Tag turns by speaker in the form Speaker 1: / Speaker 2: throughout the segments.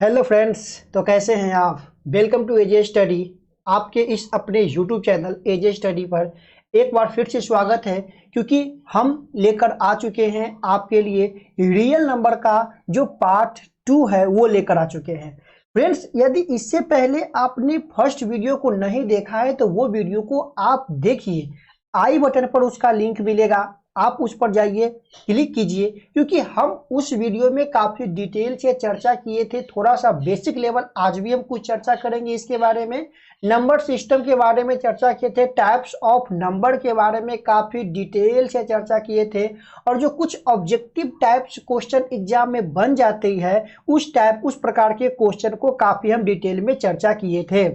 Speaker 1: Hello friends. तो कैसे हैं आप? Welcome to AJ study. आपके इस अपने यूट्यूब चैनल एजे स्टडी पर एक बार फिर से स्वागत है, क्योंकि हम लेकर आ चुके हैं आपके लिए रियल नंबर का जो पार्ट 2 है वो लेकर आ चुके हैं। फ्रेंड्स, यदि इससे पहले आपने फर्स्ट वीडियो को नहीं देखा है तो वो वीडियो को आप देखिए। आई बटन पर उसका लिंक मिलेगा, आप उस पर जाइए, क्लिक कीजिए, क्योंकि हम उस वीडियो में काफ़ी डिटेल से चर्चा किए थे। थोड़ा सा बेसिक लेवल आज भी हम कुछ चर्चा करेंगे इसके बारे में। नंबर सिस्टम के बारे में चर्चा किए थे, टाइप्स ऑफ नंबर के बारे में काफ़ी डिटेल से चर्चा किए थे, और जो कुछ ऑब्जेक्टिव टाइप्स क्वेश्चन एग्जाम में बन जाती है उस प्रकार के क्वेश्चन को काफ़ी हम डिटेल में चर्चा किए थे।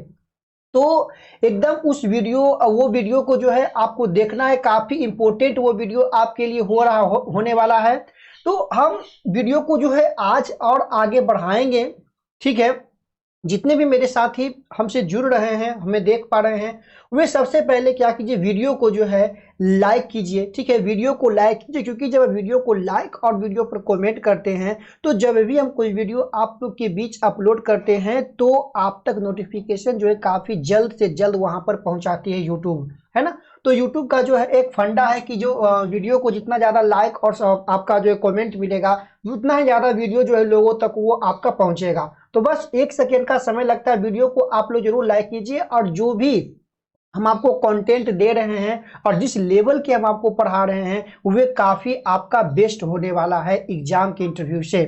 Speaker 1: तो एकदम वो वीडियो को जो है आपको देखना है, काफी इंपॉर्टेंट वो वीडियो आपके लिए होने वाला है। तो हम वीडियो को जो है आज और आगे बढ़ाएंगे, ठीक है। जितने भी मेरे साथी हमसे जुड़ रहे हैं, हमें देख पा रहे हैं, वे सबसे पहले क्या कीजिए, वीडियो को जो है लाइक कीजिए, ठीक है। वीडियो को लाइक कीजिए, क्योंकि जब वीडियो को लाइक और वीडियो पर कमेंट करते हैं तो जब भी हम कोई वीडियो आप लोग के बीच अपलोड करते हैं तो आप तक नोटिफिकेशन जो है काफ़ी जल्द से जल्द वहां पर पहुंचाती है यूट्यूब, है ना। तो यूट्यूब का जो है एक फंडा है कि जो वीडियो को जितना ज़्यादा लाइक और आपका जो है कमेंट मिलेगा, उतना ही ज़्यादा वीडियो जो है लोगों तक वो आपका पहुंचेगा। तो बस 1 सेकेंड का समय लगता है, वीडियो को आप लोग जरूर लाइक कीजिए, और जो भी हम आपको कंटेंट दे रहे हैं और जिस लेवल के हम आपको पढ़ा रहे हैं वे काफ़ी आपका बेस्ट होने वाला है एग्जाम के इंटरव्यू से।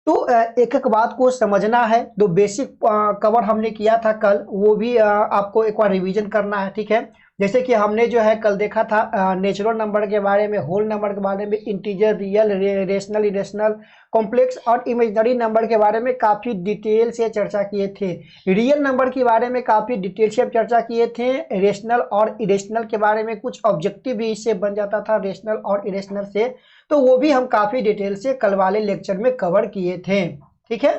Speaker 1: तो एक एक बात को समझना है। जो बेसिक कवर हमने किया था कल, वो भी आपको एक बार रिवीजन करना है, ठीक है। जैसे कि हमने जो है कल देखा था नेचुरल नंबर के बारे में, होल नंबर के बारे में, integer, real, rational, irrational, complex और इमेजिनरी नंबर के बारे में काफ़ी डिटेल से चर्चा किए थे। रियल नंबर के बारे में काफ़ी डिटेल से चर्चा किए थे। रेशनल और इरेशनल के बारे में कुछ ऑब्जेक्टिव भी इससे बन जाता था, रेशनल और इरेशनल से, तो वो भी हम काफ़ी डिटेल से कल वाले लेक्चर में कवर किए थे, ठीक है।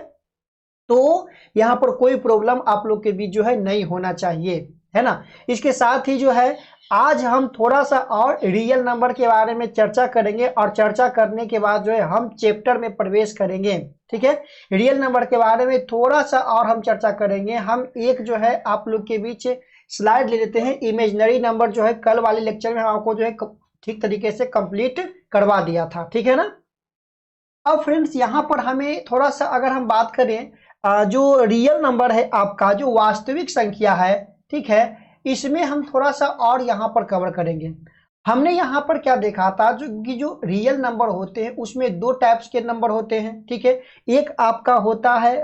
Speaker 1: तो यहाँ पर कोई प्रॉब्लम आप लोग के बीच जो है नहीं होना चाहिए, है ना। इसके साथ ही जो है आज हम थोड़ा सा और रियल नंबर के बारे में चर्चा करेंगे, और चर्चा करने के बाद जो है हम चैप्टर में प्रवेश करेंगे, ठीक है। रियल नंबर के बारे में थोड़ा सा और हम चर्चा करेंगे। हम एक जो है आप लोग के बीच स्लाइड ले लेते हैं। इमेजिनरी नंबर जो है कल वाले लेक्चर में हम आपको जो है ठीक तरीके से कंप्लीट करवा दिया था, ठीक है ना। अब फ्रेंड्स यहाँ पर हमें थोड़ा सा अगर हम बात करें, जो रियल नंबर है आपका, जो वास्तविक संख्या है, ठीक है, इसमें हम थोड़ा सा और यहाँ पर कवर करेंगे। हमने यहाँ पर क्या देखा था, जो रियल नंबर होते हैं उसमें 2 टाइप्स के नंबर होते हैं, ठीक है। एक आपका होता है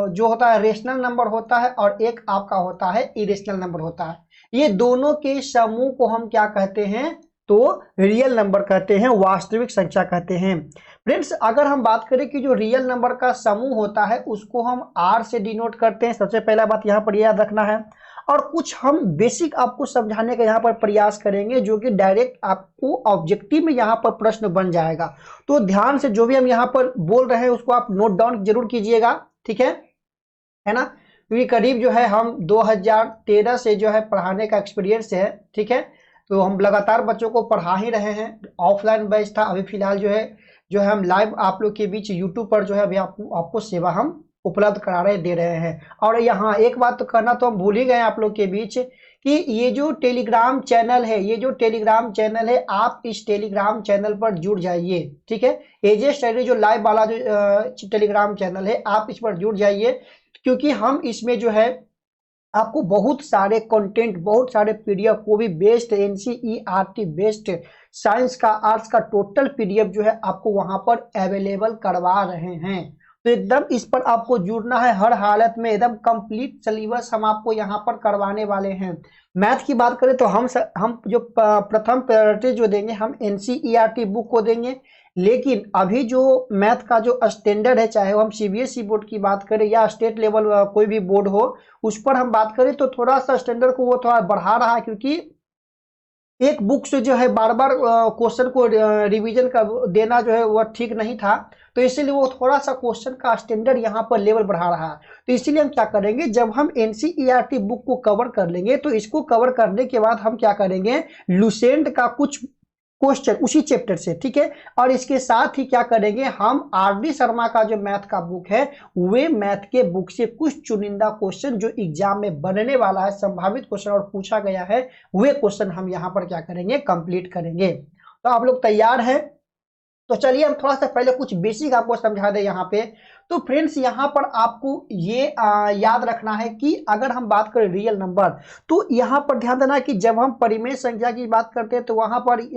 Speaker 1: जो होता है रेशनल नंबर होता है, और एक आपका होता है इरेशनल नंबर होता है। ये दोनों के समूह को हम क्या कहते हैं, तो रियल नंबर कहते हैं, वास्तविक संख्या कहते हैं। फ्रेंड्स, अगर हम बात करें कि जो रियल नंबर का समूह होता है उसको हम आर से डिनोट करते हैं, सबसे पहला बात यहाँ पर याद रखना है। और कुछ हम बेसिक आपको समझाने का यहाँ पर प्रयास करेंगे, जो कि डायरेक्ट आपको ऑब्जेक्टिव में यहाँ पर प्रश्न बन जाएगा। तो ध्यान से जो भी हम यहाँ पर बोल रहे हैं उसको आप नोट डाउन जरूर कीजिएगा, ठीक है ना। क्योंकि करीब जो है हम 2013 से जो है पढ़ाने का एक्सपीरियंस है, ठीक है। तो हम लगातार बच्चों को पढ़ा ही रहे हैं। ऑफलाइन बैच था, अभी फिलहाल जो है हम लाइव आप लोग के बीच यूट्यूब पर जो है अभी आपको सेवा हम उपलब्ध करा रहे दे रहे हैं। और यहाँ एक बात तो करना तो हम भूल ही गए आप लोग के बीच, कि ये जो टेलीग्राम चैनल है, आप इस टेलीग्राम चैनल पर जुड़ जाइए, ठीक है। एजे स्टडी जो लाइव वाला जो टेलीग्राम चैनल है, आप इस पर जुड़ जाइए, क्योंकि हम इसमें जो है आपको बहुत सारे कंटेंट, बहुत सारे पीडीएफ, वो भी बेस्ट एनसीईआरटी बेस्ट साइंस का, आर्ट्स का टोटल पीडीएफ जो है आपको वहां पर अवेलेबल करवा रहे हैं। तो एकदम इस पर आपको जुड़ना है हर हालत में। एकदम कंप्लीट सिलेबस हम आपको यहाँ पर करवाने वाले हैं। मैथ की बात करें तो हम जो प्रथम प्रायोरिटी जो देंगे, हम एनसीईआरटी बुक को देंगे। लेकिन अभी जो मैथ का जो स्टैंडर्ड है, चाहे वो हम सीबीएसई बोर्ड की बात करें या स्टेट लेवल कोई भी बोर्ड हो, उस पर हम बात करें तो थोड़ा सा स्टैंडर्ड को वो थोड़ा बढ़ा रहा है, क्योंकि एक बुक से जो है बार बार क्वेश्चन को रिवीजन कर देना जो है वह ठीक नहीं था। तो इसीलिए वो थोड़ा सा क्वेश्चन का स्टैंडर्ड यहाँ पर लेवल बढ़ा रहा है। तो इसीलिए हम क्या करेंगे, जब हम एनसीईआरटी बुक को कवर कर लेंगे तो इसको कवर करने के बाद हम क्या करेंगे, लुसेंट का कुछ क्वेश्चन उसी चैप्टर से, ठीक है। और इसके साथ ही क्या करेंगे, हम आर.डी. शर्मा का जो मैथ का बुक है, वे मैथ के बुक से कुछ चुनिंदा क्वेश्चन जो एग्जाम में बनने वाला है, संभावित क्वेश्चन और पूछा गया है, वे क्वेश्चन हम यहाँ पर क्या करेंगे, कंप्लीट करेंगे। तो आप लोग तैयार हैं? तो चलिए हम थोड़ा सा पहले कुछ बेसिक आपको समझा दें यहाँ पे। तो फ्रेंड्स यहाँ पर आपको ये याद रखना है कि अगर हम बात करें रियल नंबर, तो यहाँ पर ध्यान देना कि जब हम परिमेय संख्या की बात करते हैं तो वहाँ पर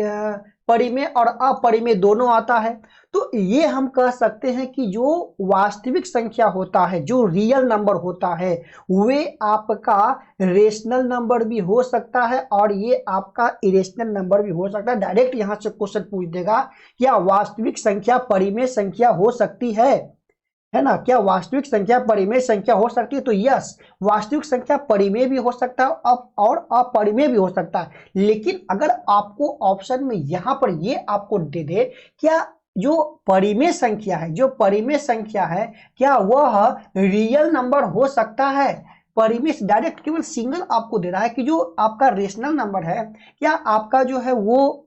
Speaker 1: परिमेय और अपरिमेय दोनों आता है। तो ये हम कह सकते हैं कि जो वास्तविक संख्या होता है, जो रियल नंबर होता है, वे आपका रेशनल नंबर भी हो सकता है और ये आपका इरेशनल नंबर भी हो सकता है। डायरेक्ट यहाँ से क्वेश्चन पूछ देगा, क्या वास्तविक संख्या परिमेय संख्या हो सकती है ना, क्या वास्तविक संख्या परिमेय संख्या हो सकती है? तो यस, वास्तविक संख्या परिमेय भी हो सकता है और अपरिमेय भी हो सकता है। लेकिन अगर आपको ऑप्शन में यहाँ पर ये आपको दे दे, क्या जो परिमेय संख्या है, जो परिमेय संख्या है, क्या वह रियल नंबर हो सकता है? परिमेय डायरेक्ट केवल सिंगल आपको दे रहा है कि जो आपका रेशनल नंबर है, क्या आपका जो है वो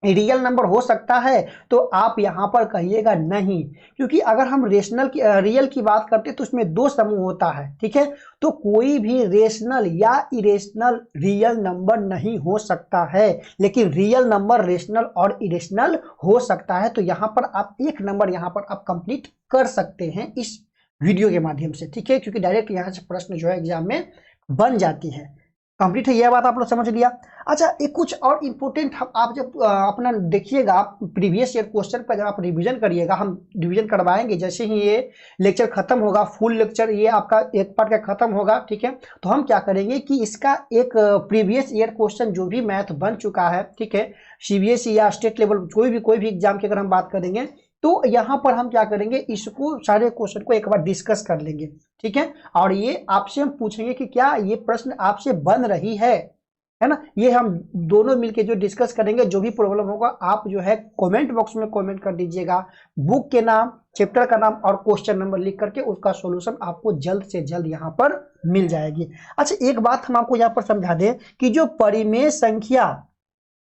Speaker 1: रियल नंबर हो सकता है? तो आप यहां पर कहिएगा नहीं, क्योंकि अगर हम रियल की बात करते हैं तो उसमें दो समूह होता है, ठीक है। तो कोई भी रेशनल या इरेशनल रियल नंबर नहीं हो सकता है, लेकिन रियल नंबर रेशनल और इरेशनल हो सकता है। तो यहां पर आप एक नंबर यहां पर आप कंप्लीट कर सकते हैं इस वीडियो के माध्यम से, ठीक है, क्योंकि डायरेक्ट यहां से प्रश्न जो है एग्जाम में बन जाती है। कंप्लीट है, यह बात आप लोग समझ लिया। अच्छा, एक कुछ और इम्पोर्टेंट आप जब अपना देखिएगा प्रीवियस ईयर क्वेश्चन पर, जब आप रिवीजन करिएगा, हम रिवीजन करवाएंगे जैसे ही ये लेक्चर खत्म होगा, फुल लेक्चर ये आपका एक पार्ट का खत्म होगा, ठीक है। तो हम क्या करेंगे कि इसका एक प्रीवियस ईयर क्वेश्चन जो भी मैथ बन चुका है, ठीक है, सीबीएसई या स्टेट लेवल कोई भी एग्जाम की अगर हम बात करेंगे, तो यहाँ पर हम क्या करेंगे, इसको सारे क्वेश्चन को एक बार डिस्कस कर लेंगे, ठीक है। और ये आपसे हम पूछेंगे कि क्या ये प्रश्न आपसे बन रही है ना। ये हम दोनों मिलके जो डिस्कस करेंगे, जो भी प्रॉब्लम होगा आप जो है कमेंट बॉक्स में कमेंट कर दीजिएगा, बुक के नाम, चैप्टर का नाम और क्वेश्चन नंबर लिख करके उसका सॉल्यूशन आपको जल्द से जल्द यहाँ पर मिल जाएगी। अच्छा, एक बात हम आपको यहाँ पर समझा दें कि जो परिमेय संख्या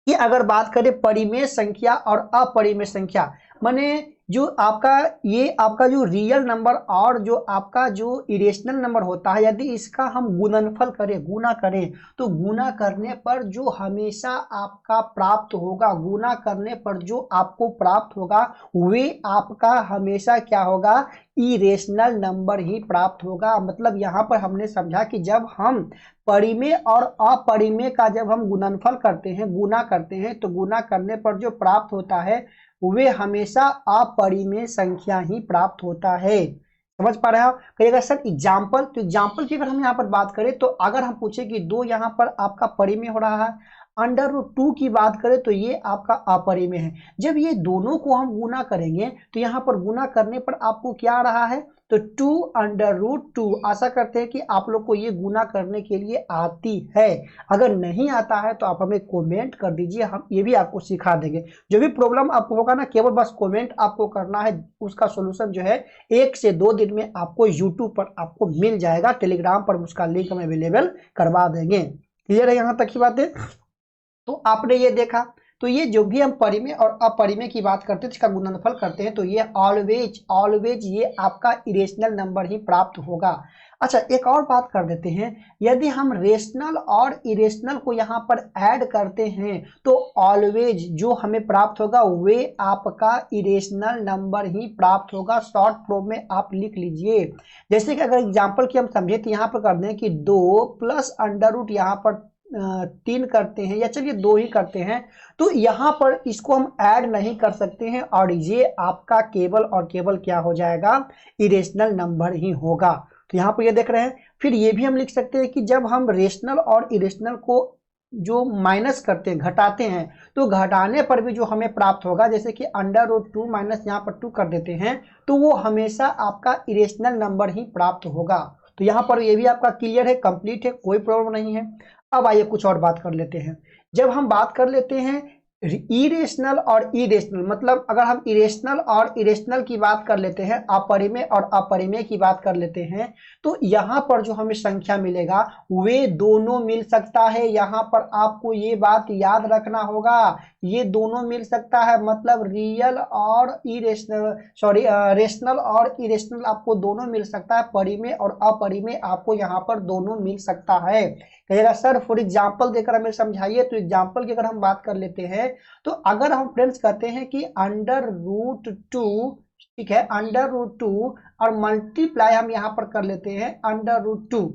Speaker 1: की अगर बात करें, परिमेय संख्या और अपरिमेय संख्या, माने जो आपका जो रियल नंबर और जो आपका जो इरेशनल नंबर होता है, यदि इसका हम गुणनफल करें, गुना करें, तो गुना करने पर जो हमेशा आपका प्राप्त होगा, गुना करने पर जो आपको प्राप्त होगा, वे आपका हमेशा क्या होगा, इरेशनल नंबर ही प्राप्त होगा। मतलब यहाँ पर हमने समझा कि जब हम परिमेय और अपरिमेय का जब हम गुणनफल करते हैं, गुना करते हैं, तो गुना करने पर जो प्राप्त होता है वे हमेशा अपरिमेय संख्या ही प्राप्त होता है। समझ पा रहे हो? कहिएगा सर एग्जाम्पल, तो एग्जाम्पल की अगर हम यहाँ पर बात करें, तो अगर हम पूछे कि 2 यहाँ पर आपका परिमेय हो रहा है, √2 की बात करें तो ये आपका अपरिमेय है। जब ये दोनों को हम गुना करेंगे तो यहाँ पर गुना करने पर आपको क्या आ रहा है, तो 2√2। आशा करते हैं कि आप लोग को ये गुना करने के लिए आती है। अगर नहीं आता है तो आप हमें कमेंट कर दीजिए, हम ये भी आपको सिखा देंगे। जो भी प्रॉब्लम आपको होगा ना, केवल बस कमेंट आपको करना है, उसका सोल्यूशन जो है 1 से 2 दिन में आपको यूट्यूब पर आपको मिल जाएगा, टेलीग्राम पर उसका लिंक हम अवेलेबल करवा देंगे। क्लियर है यहाँ तक की बातें? तो आपने ये देखा, तो ये जो भी हम परिमेय और अपरिमेय की बात करते हैं, इसका गुणनफल करते हैं, तो ये ऑलवेज ये आपका इरेशनल नंबर ही प्राप्त होगा। अच्छा, एक और बात कर देते हैं, यदि हम रेशनल और इरेशनल को यहाँ पर ऐड करते हैं तो ऑलवेज जो हमें प्राप्त होगा वे आपका इरेशनल नंबर ही प्राप्त होगा। शॉर्ट फॉर्म में आप लिख लीजिए, जैसे कि अगर एग्जाम्पल की हम समझे तो यहाँ पर कर दें कि 2 प्लस √ यहाँ पर 3 करते हैं, या चलिए 2 ही करते हैं, तो यहाँ पर इसको हम ऐड नहीं कर सकते हैं और ये आपका केवल और केवल क्या हो जाएगा, इरेशनल नंबर ही होगा। तो यहाँ पर ये देख रहे हैं। फिर ये भी हम लिख सकते हैं कि जब हम रेशनल और इरेशनल को जो माइनस करते हैं, घटाते हैं, तो घटाने पर भी जो हमें प्राप्त होगा, जैसे कि √2 माइनस यहाँ पर 2 कर देते हैं, तो वो हमेशा आपका इरेशनल नंबर ही प्राप्त होगा। तो यहाँ पर ये भी आपका क्लियर है, कंप्लीट है, कोई प्रॉब्लम नहीं है। अब आइए कुछ और बात कर लेते हैं। जब हम बात कर लेते हैं इरेशनल और इरेशनल, मतलब अगर हम इरेशनल और इरेशनल की बात कर लेते हैं, अपरिमेय और अपरिमेय की बात कर लेते हैं, तो यहाँ पर जो हमें संख्या मिलेगा वे दोनों मिल सकता है। यहाँ पर आपको ये बात याद रखना होगा ये दोनों मिल सकता है, मतलब रियल और इरेशनल, सॉरी रेशनल और इरेशनल आपको दोनों मिल सकता है, परिमेय और अपरिमेय आपको यहाँ पर दोनों मिल सकता है। कहिएगा सर फॉर एग्जाम्पल देकर हमें समझाइए, तो एग्जाम्पल की अगर हम बात कर लेते हैं तो अगर हम फ्रेंड्स कहते हैं कि √2, ठीक है, √2 और मल्टीप्लाई हम यहाँ पर कर लेते हैं √2,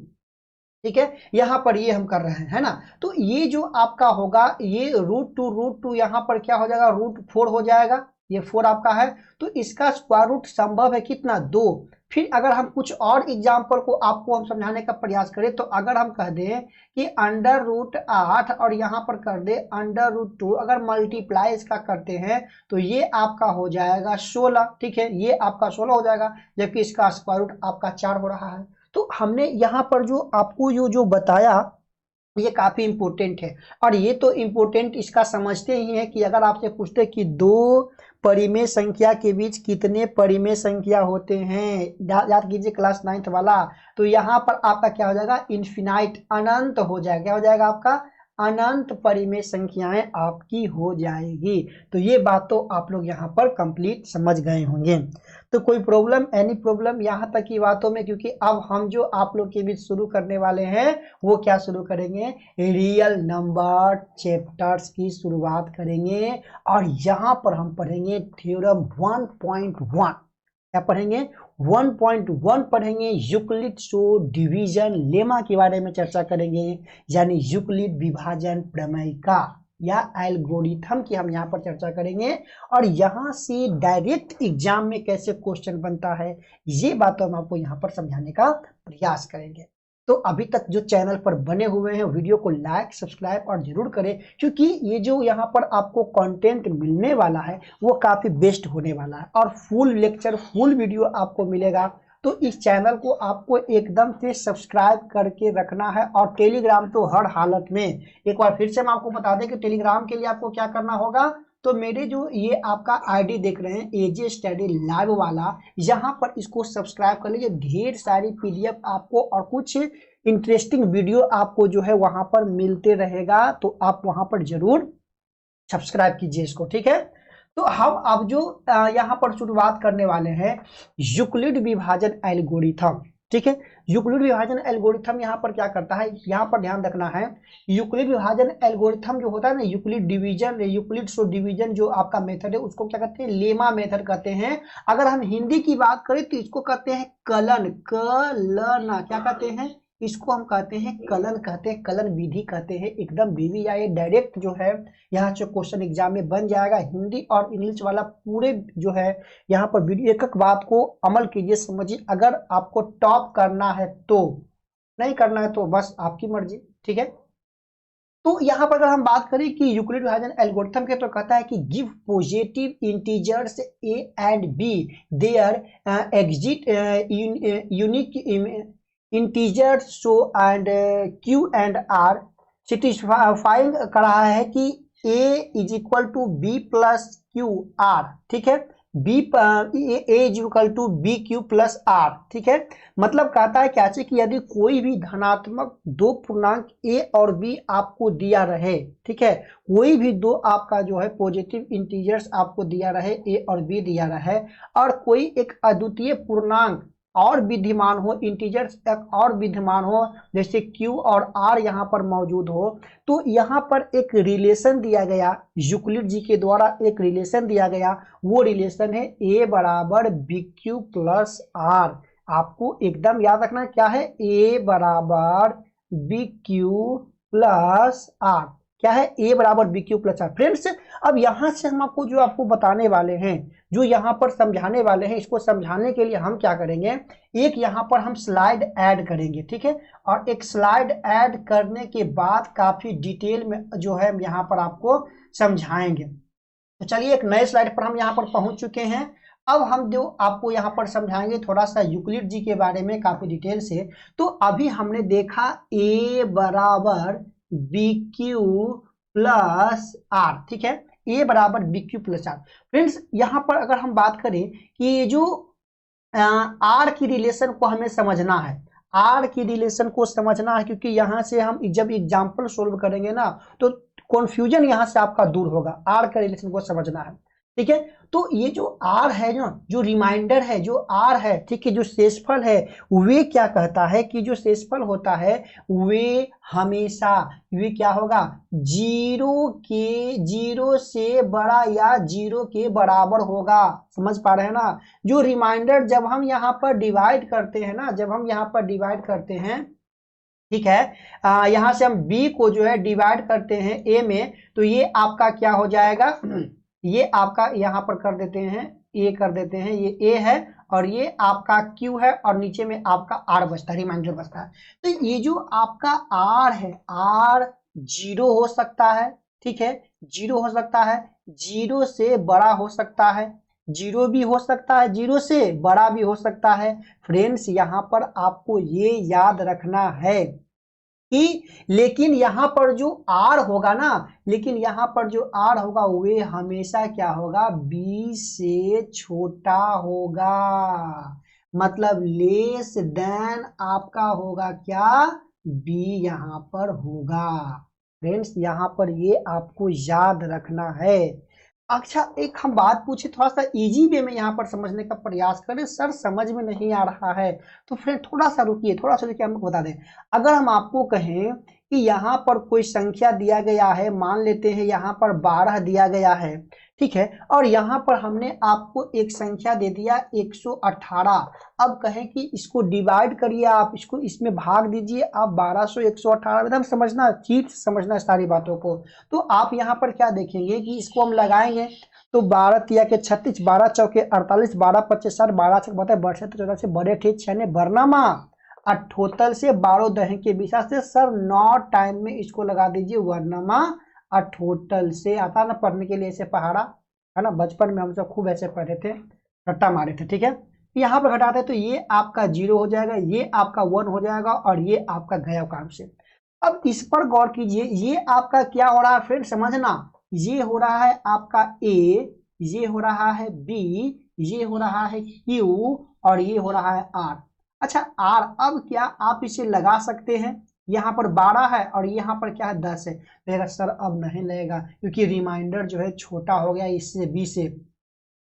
Speaker 1: ठीक है, यहाँ पर ये हम कर रहे हैं, है ना। तो ये जो आपका होगा ये √2 यहाँ पर क्या हो जाएगा, √4 हो जाएगा, ये 4 आपका है। तो इसका स्क्वायर रूट संभव है कितना, 2। फिर अगर हम कुछ और एग्जाम्पल को आपको हम समझाने का प्रयास करें, तो अगर हम कह दें कि √8 और यहाँ पर कर दे √2, अगर मल्टीप्लाई इसका करते हैं तो ये आपका हो जाएगा 16, ठीक है, ये आपका 16 हो जाएगा, जबकि इसका स्क्वायर रूट आपका 4 हो रहा है। तो हमने यहाँ पर जो आपको जो बताया ये काफी इंपॉर्टेंट है, और ये तो इंपॉर्टेंट इसका समझते ही है कि अगर आपसे पूछते कि दो परिमेय संख्या के बीच कितने परिमेय संख्या होते हैं, याद कीजिए क्लास 9th वाला, तो यहाँ पर आपका क्या हो जाएगा, इन्फिनाइट, अनंत हो जाएगा, क्या हो जाएगा आपका, अनंत परिमेय संख्याएं आपकी हो जाएगी। तो ये बात तो आप लोग यहाँ पर कंप्लीट समझ गए होंगे। तो कोई प्रॉब्लम, एनी प्रॉब्लम यहाँ तक की बातों में, क्योंकि अब हम जो आप लोग के बीच शुरू करने वाले हैं वो क्या शुरू करेंगे, रियल नंबर चैप्टर्स की शुरुआत करेंगे, और यहाँ पर हम पढ़ेंगे थ्योरम 1.1, क्या पढ़ेंगे, 1.1 पढ़ेंगे, यूक्लिड शो डिवीजन लेमा के बारे में चर्चा करेंगे, यानी यूक्लिड विभाजन प्रमेय का या एल्गोरिथम की हम यहाँ पर चर्चा करेंगे, और यहाँ से डायरेक्ट एग्जाम में कैसे क्वेश्चन बनता है ये बात हम आपको यहाँ पर समझाने का प्रयास करेंगे। तो अभी तक जो चैनल पर बने हुए हैं वीडियो को लाइक सब्सक्राइब और जरूर करें, क्योंकि ये जो यहाँ पर आपको कंटेंट मिलने वाला है वो काफ़ी बेस्ट होने वाला है, और फुल लेक्चर फुल वीडियो आपको मिलेगा। तो इस चैनल को आपको एकदम से सब्सक्राइब करके रखना है, और टेलीग्राम तो हर हालत में, एक बार फिर से हम आपको बता दें कि टेलीग्राम के लिए आपको क्या करना होगा, तो मेरे जो ये आपका आईडी देख रहे हैं एजे स्टडी लाइव वाला, यहाँ पर इसको सब्सक्राइब कर लीजिए, ढेर सारी पीडीएफ आपको और कुछ इंटरेस्टिंग वीडियो आपको जो है वहां पर मिलते रहेगा, तो आप वहां पर जरूर सब्सक्राइब कीजिए इसको, ठीक है। तो हम अब जो यहाँ पर शुरुआत करने वाले हैं यूक्लिड विभाजन एल्गोरिथम, ठीक है। यूक्लिड विभाजन एल्गोरिथम यहाँ पर क्या करता है, यहाँ पर ध्यान रखना है, यूक्लिड विभाजन एल्गोरिथम जो होता है ना, Euclid division, Euclid show division जो आपका मेथड है उसको क्या कहते हैं, लेमा मेथड कहते हैं। अगर हम हिंदी की बात करें तो इसको कहते हैं कलन, कलन क्या कहते हैं, इसको हम कहते हैं कलन, कहते हैं कलन विधि कहते हैं, एकदम विधि, या ये डायरेक्ट जो है यहाँ से क्वेश्चन एग्जाम में बन जाएगा, हिंदी और इंग्लिश वाला पूरे जो है यहाँ पर वीडियो, एक एक बात को अमल कीजिए, समझिए, अगर आपको टॉप करना है तो, नहीं करना है तो बस आपकी मर्जी, ठीक है। तो यहाँ पर अगर हम बात करें कि यूक्लिड विभाजन एल्गोरिथम के, तो कहता है कि give positive integers A and B there exist unique integer show and Q and R satisfying कर रहा है कि a is equal to B plus Q R, ठीक है, a is equal to B Q plus R, ठीक है। मतलब कहता है क्या कि यदि कोई भी धनात्मक दो पूर्णांक a और b आपको दिया रहे, ठीक है, कोई भी दो आपका जो है पॉजिटिव इंटीजर्स आपको दिया रहे, a और b दिया रहे, और कोई एक अद्वितीय पूर्णांक और विद्यमान हो, इंटीजर्स तक और विद्यमान हो, जैसे q और r यहाँ पर मौजूद हो, तो यहाँ पर एक रिलेशन दिया गया, यूक्लिड जी के द्वारा एक रिलेशन दिया गया, वो रिलेशन है a बराबर बी क्यू प्लस आर। आपको एकदम याद रखना क्या है, a बराबर बी क्यू प्लस आर, क्या है, a बराबर B Q plus R. Friends अब यहाँ से हम आपको जो आपको बताने वाले हैं, जो यहाँ पर समझाने वाले हैं, इसको समझाने के लिए हम क्या करेंगे, एक यहाँ पर हम स्लाइड ऐड करेंगे, ठीक है, और एक स्लाइड ऐड करने के बाद काफी डिटेल में जो है यहाँ पर आपको समझाएंगे। तो चलिए एक नए स्लाइड पर हम यहाँ पर पहुंच चुके हैं। अब हम जो आपको यहाँ पर समझाएंगे थोड़ा सा यूक्लिड जी के बारे में काफी डिटेल से। तो अभी हमने देखा a बराबर बी क्यू प्लस आर, ठीक है, a बराबर B Q plus R. Friends यहाँ पर अगर हम बात करें कि ये जो आर की रिलेशन को हमें समझना है, आर की रिलेशन को समझना है, क्योंकि यहाँ से हम जब एग्जाम्पल सोल्व करेंगे ना, तो कॉन्फ्यूजन यहाँ से आपका दूर होगा। आर का रिलेशन को समझना है, ठीक है। तो ये जो आर है ना, जो रिमाइंडर है, जो आर है, ठीक है, जो शेषफल है, वे क्या कहता है कि जो शेषफल होता है वे हमेशा, वे क्या होगा, जीरो से बड़ा या जीरो के बराबर होगा। समझ पा रहे हैं ना। जो रिमाइंडर जब हम यहाँ पर डिवाइड करते हैं ना, जब हम यहाँ पर डिवाइड करते हैं, ठीक है, यहाँ से हम b को जो है डिवाइड करते हैं a में, तो ये आपका क्या हो जाएगा, ये आपका यहाँ पर कर देते हैं a कर देते हैं, ये a है और ये आपका q है और नीचे में आपका r बचता है, रिमाइंडर बचता है। तो ये जो आपका r है, r जीरो हो सकता है, ठीक है, जीरो हो सकता है, जीरो से बड़ा हो सकता है, जीरो भी हो सकता है, जीरो से बड़ा भी हो सकता है। फ्रेंड्स यहाँ पर आपको ये याद रखना है कि लेकिन यहाँ पर जो r होगा ना, लेकिन यहाँ पर जो r होगा वे हमेशा क्या होगा, b से छोटा होगा। मतलब लेस देन आपका होगा क्या, b यहाँ पर होगा। फ्रेंड्स यहाँ पर ये आपको याद रखना है। अच्छा एक हम बात पूछे, थोड़ा सा इजी वे में यहाँ पर समझने का प्रयास करें। सर समझ में नहीं आ रहा है, तो फिर थोड़ा सा रुकिए, थोड़ा सा रुकिए, हमको बता दें। अगर हम आपको कहें कि यहाँ पर कोई संख्या दिया गया है, मान लेते हैं यहाँ पर 12 दिया गया है, ठीक है, और यहाँ पर हमने आपको एक संख्या दे दिया 118। अब कहें कि इसको डिवाइड करिए, आप इसको इसमें भाग दीजिए, आप 1200 118, एकदम समझना, ठीक समझना सारी बातों को। तो आप यहाँ पर क्या देखेंगे कि इसको हम लगाएंगे तो 12 तिया के 36, 12 चौके 48, 12 पच्चीस 60, 12 छक 62, 64 से बड़े ठे छने बरनामा अठोतल से 12 दही के विशा से। सर 9 टाइम में इसको लगा दीजिए वर्णमा अठोतल से। आता ना पढ़ने के लिए ऐसे पहाड़ा, है ना, बचपन में हम सब खूब ऐसे पढ़े थे, रट्टा मारे थे, ठीक है। यहाँ पर घटाते तो ये आपका 0 हो जाएगा, ये आपका 1 हो जाएगा और ये आपका गया काम से। अब इस पर गौर कीजिए, ये आपका क्या हो रहा है फ्रेंड, समझना, ये हो रहा है आपका a, ये हो रहा है b, ये हो रहा है q और ये हो रहा है r। अच्छा r, अब क्या आप इसे लगा सकते हैं, यहाँ पर 12 है और यहाँ पर क्या है 10 है, लगेगा सर अब नहीं लगेगा क्योंकि रिमाइंडर जो है छोटा हो गया इससे b से,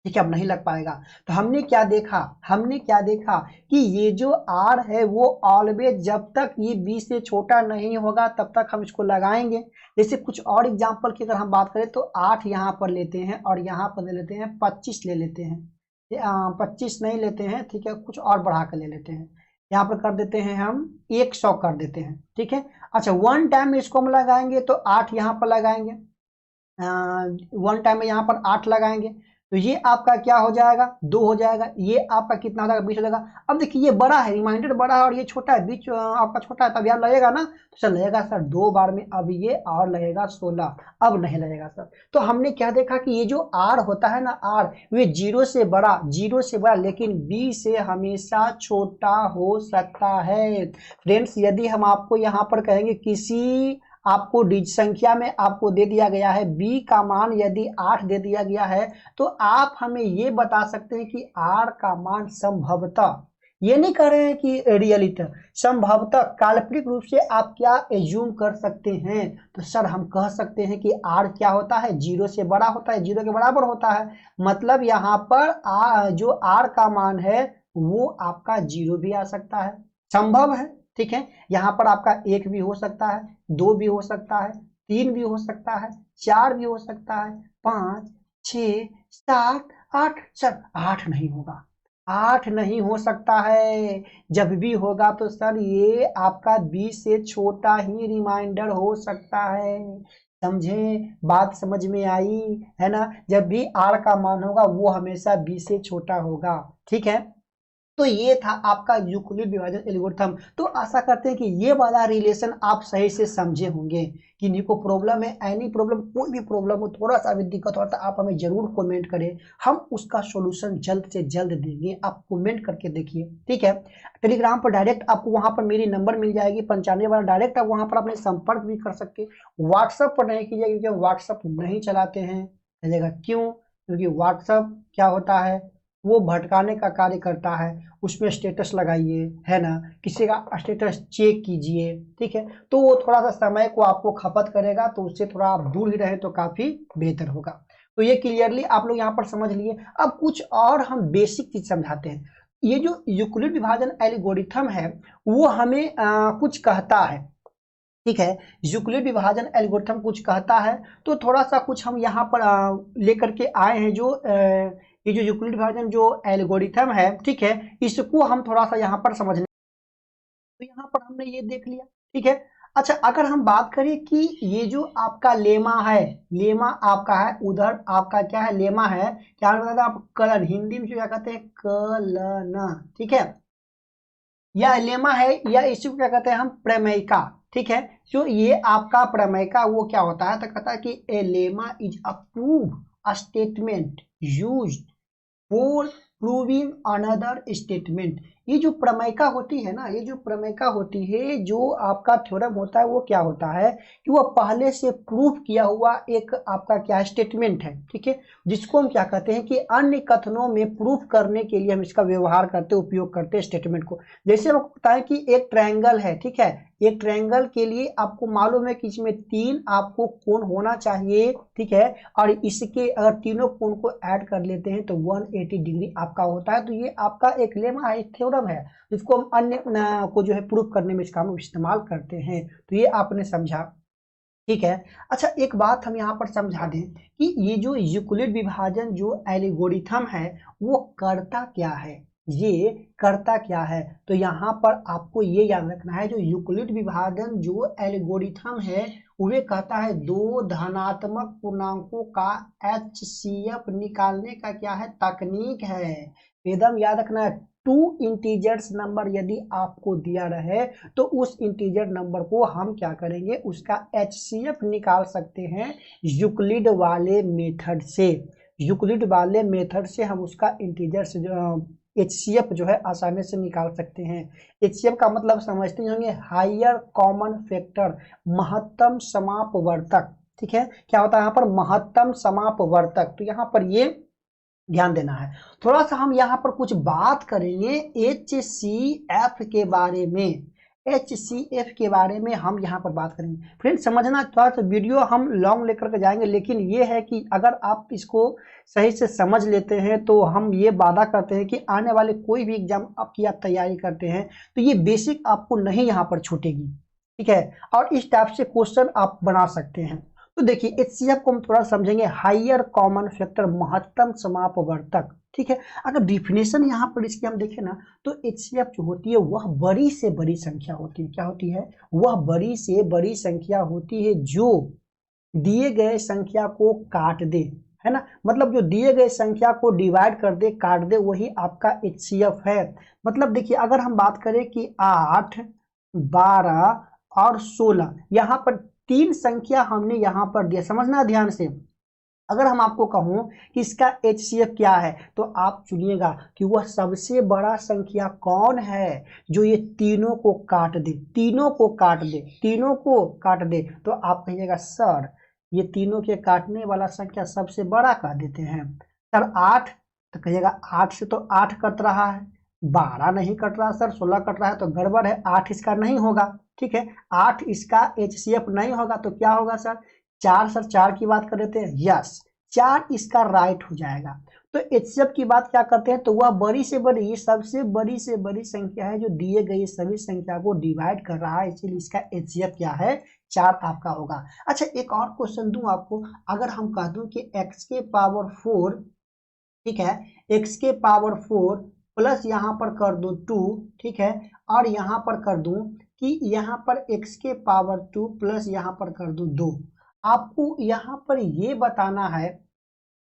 Speaker 1: ठीक है, अब नहीं लग पाएगा। तो हमने क्या देखा, हमने क्या देखा कि ये जो r है वो ऑलवेज जब तक ये b से छोटा नहीं होगा तब तक हम इसको लगाएंगे। जैसे कुछ और एग्जांपल की अगर हम बात करें तो 8 यहाँ पर लेते हैं और यहाँ पर ले लेते हैं 25 ले लेते हैं, 25 नहीं लेते हैं, ठीक है, कुछ और बढ़ा कर ले लेते हैं, यहाँ पर कर देते हैं हम 100 कर देते हैं, ठीक है। अच्छा 1 टाइम में इसको हम लगाएंगे तो 8 यहाँ पर लगाएंगे, 1 टाइम में यहाँ पर 8 लगाएंगे तो ये आपका क्या हो जाएगा, 2 हो जाएगा, ये आपका कितना हो जाएगा, 20 हो जाएगा। अब देखिए ये बड़ा है, रिमाइंडर बड़ा है और ये छोटा है, बीच आपका छोटा है, तब यार लगेगा ना, तो सर लगेगा सर 2 बार में, अब ये और लगेगा 16, अब नहीं लगेगा सर। तो हमने क्या देखा कि ये जो r होता है ना, r वे 0 से बड़ा लेकिन b से हमेशा छोटा हो सकता है। फ्रेंड्स यदि हम आपको यहाँ पर कहेंगे किसी आपको संख्या में आपको दे दिया गया है b का मान यदि 8 दे दिया गया है तो आप हमें ये बता सकते हैं कि r का मान संभवतः, ये नहीं कह रहे हैं कि रियलिटी, संभवतः काल्पनिक रूप से आप क्या एज्यूम कर सकते हैं, तो सर हम कह सकते हैं कि r क्या होता है, 0 से बड़ा होता है, 0 के बराबर होता है। मतलब यहाँ पर जो r का मान है वो आपका 0 भी आ सकता है, संभव है, ठीक है। यहाँ पर आपका 1 भी हो सकता है, 2 भी हो सकता है, 3 भी हो सकता है, 4 भी हो सकता है, 5 6 7 8, सर 8 नहीं होगा, 8 नहीं हो सकता है। जब भी होगा तो सर ये आपका 20 से छोटा ही रिमाइंडर हो सकता है। समझे, बात समझ में आई है ना। जब भी r का मान होगा वो हमेशा b से छोटा होगा, ठीक है। तो ये था आपका यूक्लिड विभाजन एल्गोरिथम। तो आशा करते हैं कि ये वाला रिलेशन आप सही से समझे होंगे। किन्हीं को प्रॉब्लम है, एनी प्रॉब्लम, कोई भी प्रॉब्लम हो, थोड़ा सा भी दिक्कत हो तो आप हमें जरूर कमेंट करें, हम उसका सॉल्यूशन जल्द से जल्द देंगे। आप कमेंट करके देखिए, ठीक है। टेलीग्राम पर डायरेक्ट आपको वहां पर मेरी नंबर मिल जाएगी 95 वाला, डायरेक्ट आप वहां पर अपने संपर्क भी कर सकते। व्हाट्सएप पर नहीं कीजिए क्योंकि व्हाट्सएप नहीं चलाते हैं, चलेगा क्यों, क्योंकि व्हाट्सएप क्या होता है, वो भटकाने का कार्य करता है, उसमें स्टेटस लगाइए, है ना, किसी का स्टेटस चेक कीजिए, ठीक है, तो वो थोड़ा सा समय को आपको खपत करेगा, तो उससे थोड़ा आप दूर ही रहे तो काफी बेहतर होगा। तो ये क्लियरली आप लोग यहाँ पर समझ लिए। अब कुछ और हम बेसिक चीज समझाते हैं। ये जो यूक्लिड विभाजन एल्गोरिथम है वो हमें कुछ कहता है, ठीक है, यूक्लिड विभाजन एल्गोरिथम कुछ कहता है। तो थोड़ा सा कुछ हम यहाँ पर लेकर के आए हैं, जो ये जो यूक्लिड विभाजन जो एल्गोरिथम है, ठीक है, इसको हम थोड़ा सा यहाँ पर समझने। तो यहाँ पर हमने ये देख लिया, ठीक है। अच्छा, अगर हम बात करें कि ये जो आपका लेमा है, लेमा आपका है, उधर आपका क्या है, लेमा है, क्या बताते हैं आप, कलन, हिंदी में जो क्या कहते हैं, कलन, ठीक है, या लेमा है, या इसी को क्या कहते हैं हम, प्रमेयिका, ठीक है। जो ये आपका प्रमेयिका वो क्या होता है, तो कहता है कि a lemma is a proof statement used for proving another statement. ये जो प्रमेयिका होती है ना, ये जो प्रमेयिका होती है, जो आपका थ्योरम होता है, वो क्या होता है कि वो पहले से प्रूफ किया हुआ एक आपका क्या स्टेटमेंट है, ठीक है, जिसको हम क्या कहते हैं कि अन्य कथनों में प्रूफ करने के लिए हम इसका व्यवहार करते, उपयोग करते हैं स्टेटमेंट को। जैसे हम बताएं कि एक ट्रायंगल है, ठीक है, एक ट्रायंगल के लिए आपको मालूम है कि इसमें 3 आपको कोण होना चाहिए, ठीक है, और इसके अगर तीनों कोण को ऐड कर लेते हैं तो 180 डिग्री आपका होता है। तो ये आपका एक लेमा है, एक थ्योरम है, जिसको हम अन्य को जो है प्रूफ करने में इसका हम इस्तेमाल करते हैं। तो ये आपने समझा, ठीक है। अच्छा, एक बात हम यहाँ पर समझा दें कि ये जो यूक्लिड विभाजन जो एल्गोरिथम है वो करता क्या है, ये करता क्या है। तो यहाँ पर आपको ये याद रखना है, जो यूक्लिड विभाजन जो एल्गोरिथम है वे कहता है दो धनात्मक पूर्णांकों का HCF निकालने का क्या है, तकनीक है। एकदम याद रखना है, 2 इंटीजर्स नंबर यदि आपको दिया रहे तो उस इंटीजर नंबर को हम क्या करेंगे, उसका HCF निकाल सकते हैं यूक्लिड वाले मेथड से। यूक्लिड वाले मेथड से हम उसका इंटीजर से जो HCF जो है आसानी से निकाल सकते हैं। HCF का मतलब समझते होंगे, हायर कॉमन फैक्टर, महत्तम समापवर्तक, ठीक है, क्या होता है यहाँ पर, महत्तम समापवर्तक। तो यहाँ पर ये ध्यान देना है। थोड़ा सा हम यहाँ पर कुछ बात करेंगे HCF के बारे में, HCF के बारे में हम यहाँ पर बात करेंगे। फ्रेंड समझना, थोड़ा सा वीडियो हम लॉन्ग लेकर के जाएंगे, लेकिन ये है कि अगर आप इसको सही से समझ लेते हैं तो हम ये वादा करते हैं कि आने वाले कोई भी एग्जाम आपकी आप तैयारी करते हैं तो ये बेसिक आपको नहीं यहाँ पर छूटेगी, ठीक है, और इस टाइप से क्वेश्चन आप बना सकते हैं। तो देखिए HCF को हम थोड़ा समझेंगे, हायर कॉमन फैक्टर, महत्तम समापवर्तक, ठीक है। अगर डिफिनेशन यहाँ पर इसकी हम देखें ना, तो HCF जो होती है वह बड़ी से बड़ी संख्या होती है। क्या होती है, वह बड़ी से बड़ी संख्या होती है जो दिए गए संख्या को काट दे, है ना, मतलब जो दिए गए संख्या को डिवाइड कर दे, काट दे, वही आपका HCF है। मतलब देखिए, अगर हम बात करें कि 8, 12 और 16, यहाँ पर 3 संख्या हमने यहाँ पर दिया, समझना ध्यान से। अगर हम आपको कहूं कि इसका HCF क्या है, तो आप चुनिएगा कि वह सबसे बड़ा संख्या कौन है जो ये तीनों को काट दे, तीनों को काट दे, तीनों को काट दे। तो आप कहिएगा सर ये तीनों के काटने वाला संख्या सबसे बड़ा कह देते हैं। सर 8, तो कहिएगा 8 से तो 8 कट रहा है, 12 नहीं कट रहा सर, 16 कट रहा है, तो गड़बड़ है, 8 इसका नहीं होगा, ठीक है, 8 इसका HCF नहीं होगा। तो क्या होगा सर, 4, सर 4 की बात कर लेते हैं, यस 4 इसका राइट हो जाएगा। तो HCF की बात क्या करते हैं, तो वह बड़ी से बड़ी, ये सबसे बड़ी से बड़ी संख्या है जो दिए गए सभी संख्या को डिवाइड कर रहा है, इसलिए इसका HCF क्या है, 4 आपका होगा। अच्छा, एक और क्वेश्चन दूं आपको, अगर हम कह दूं कि x के पावर 4, ठीक है, x के पावर 4 प्लस यहाँ पर कर दो 2, ठीक है, और यहाँ पर कर दूं कि यहाँ पर x के पावर 2 प्लस यहाँ पर कर दूं 2। आपको यहाँ पर ये बताना है,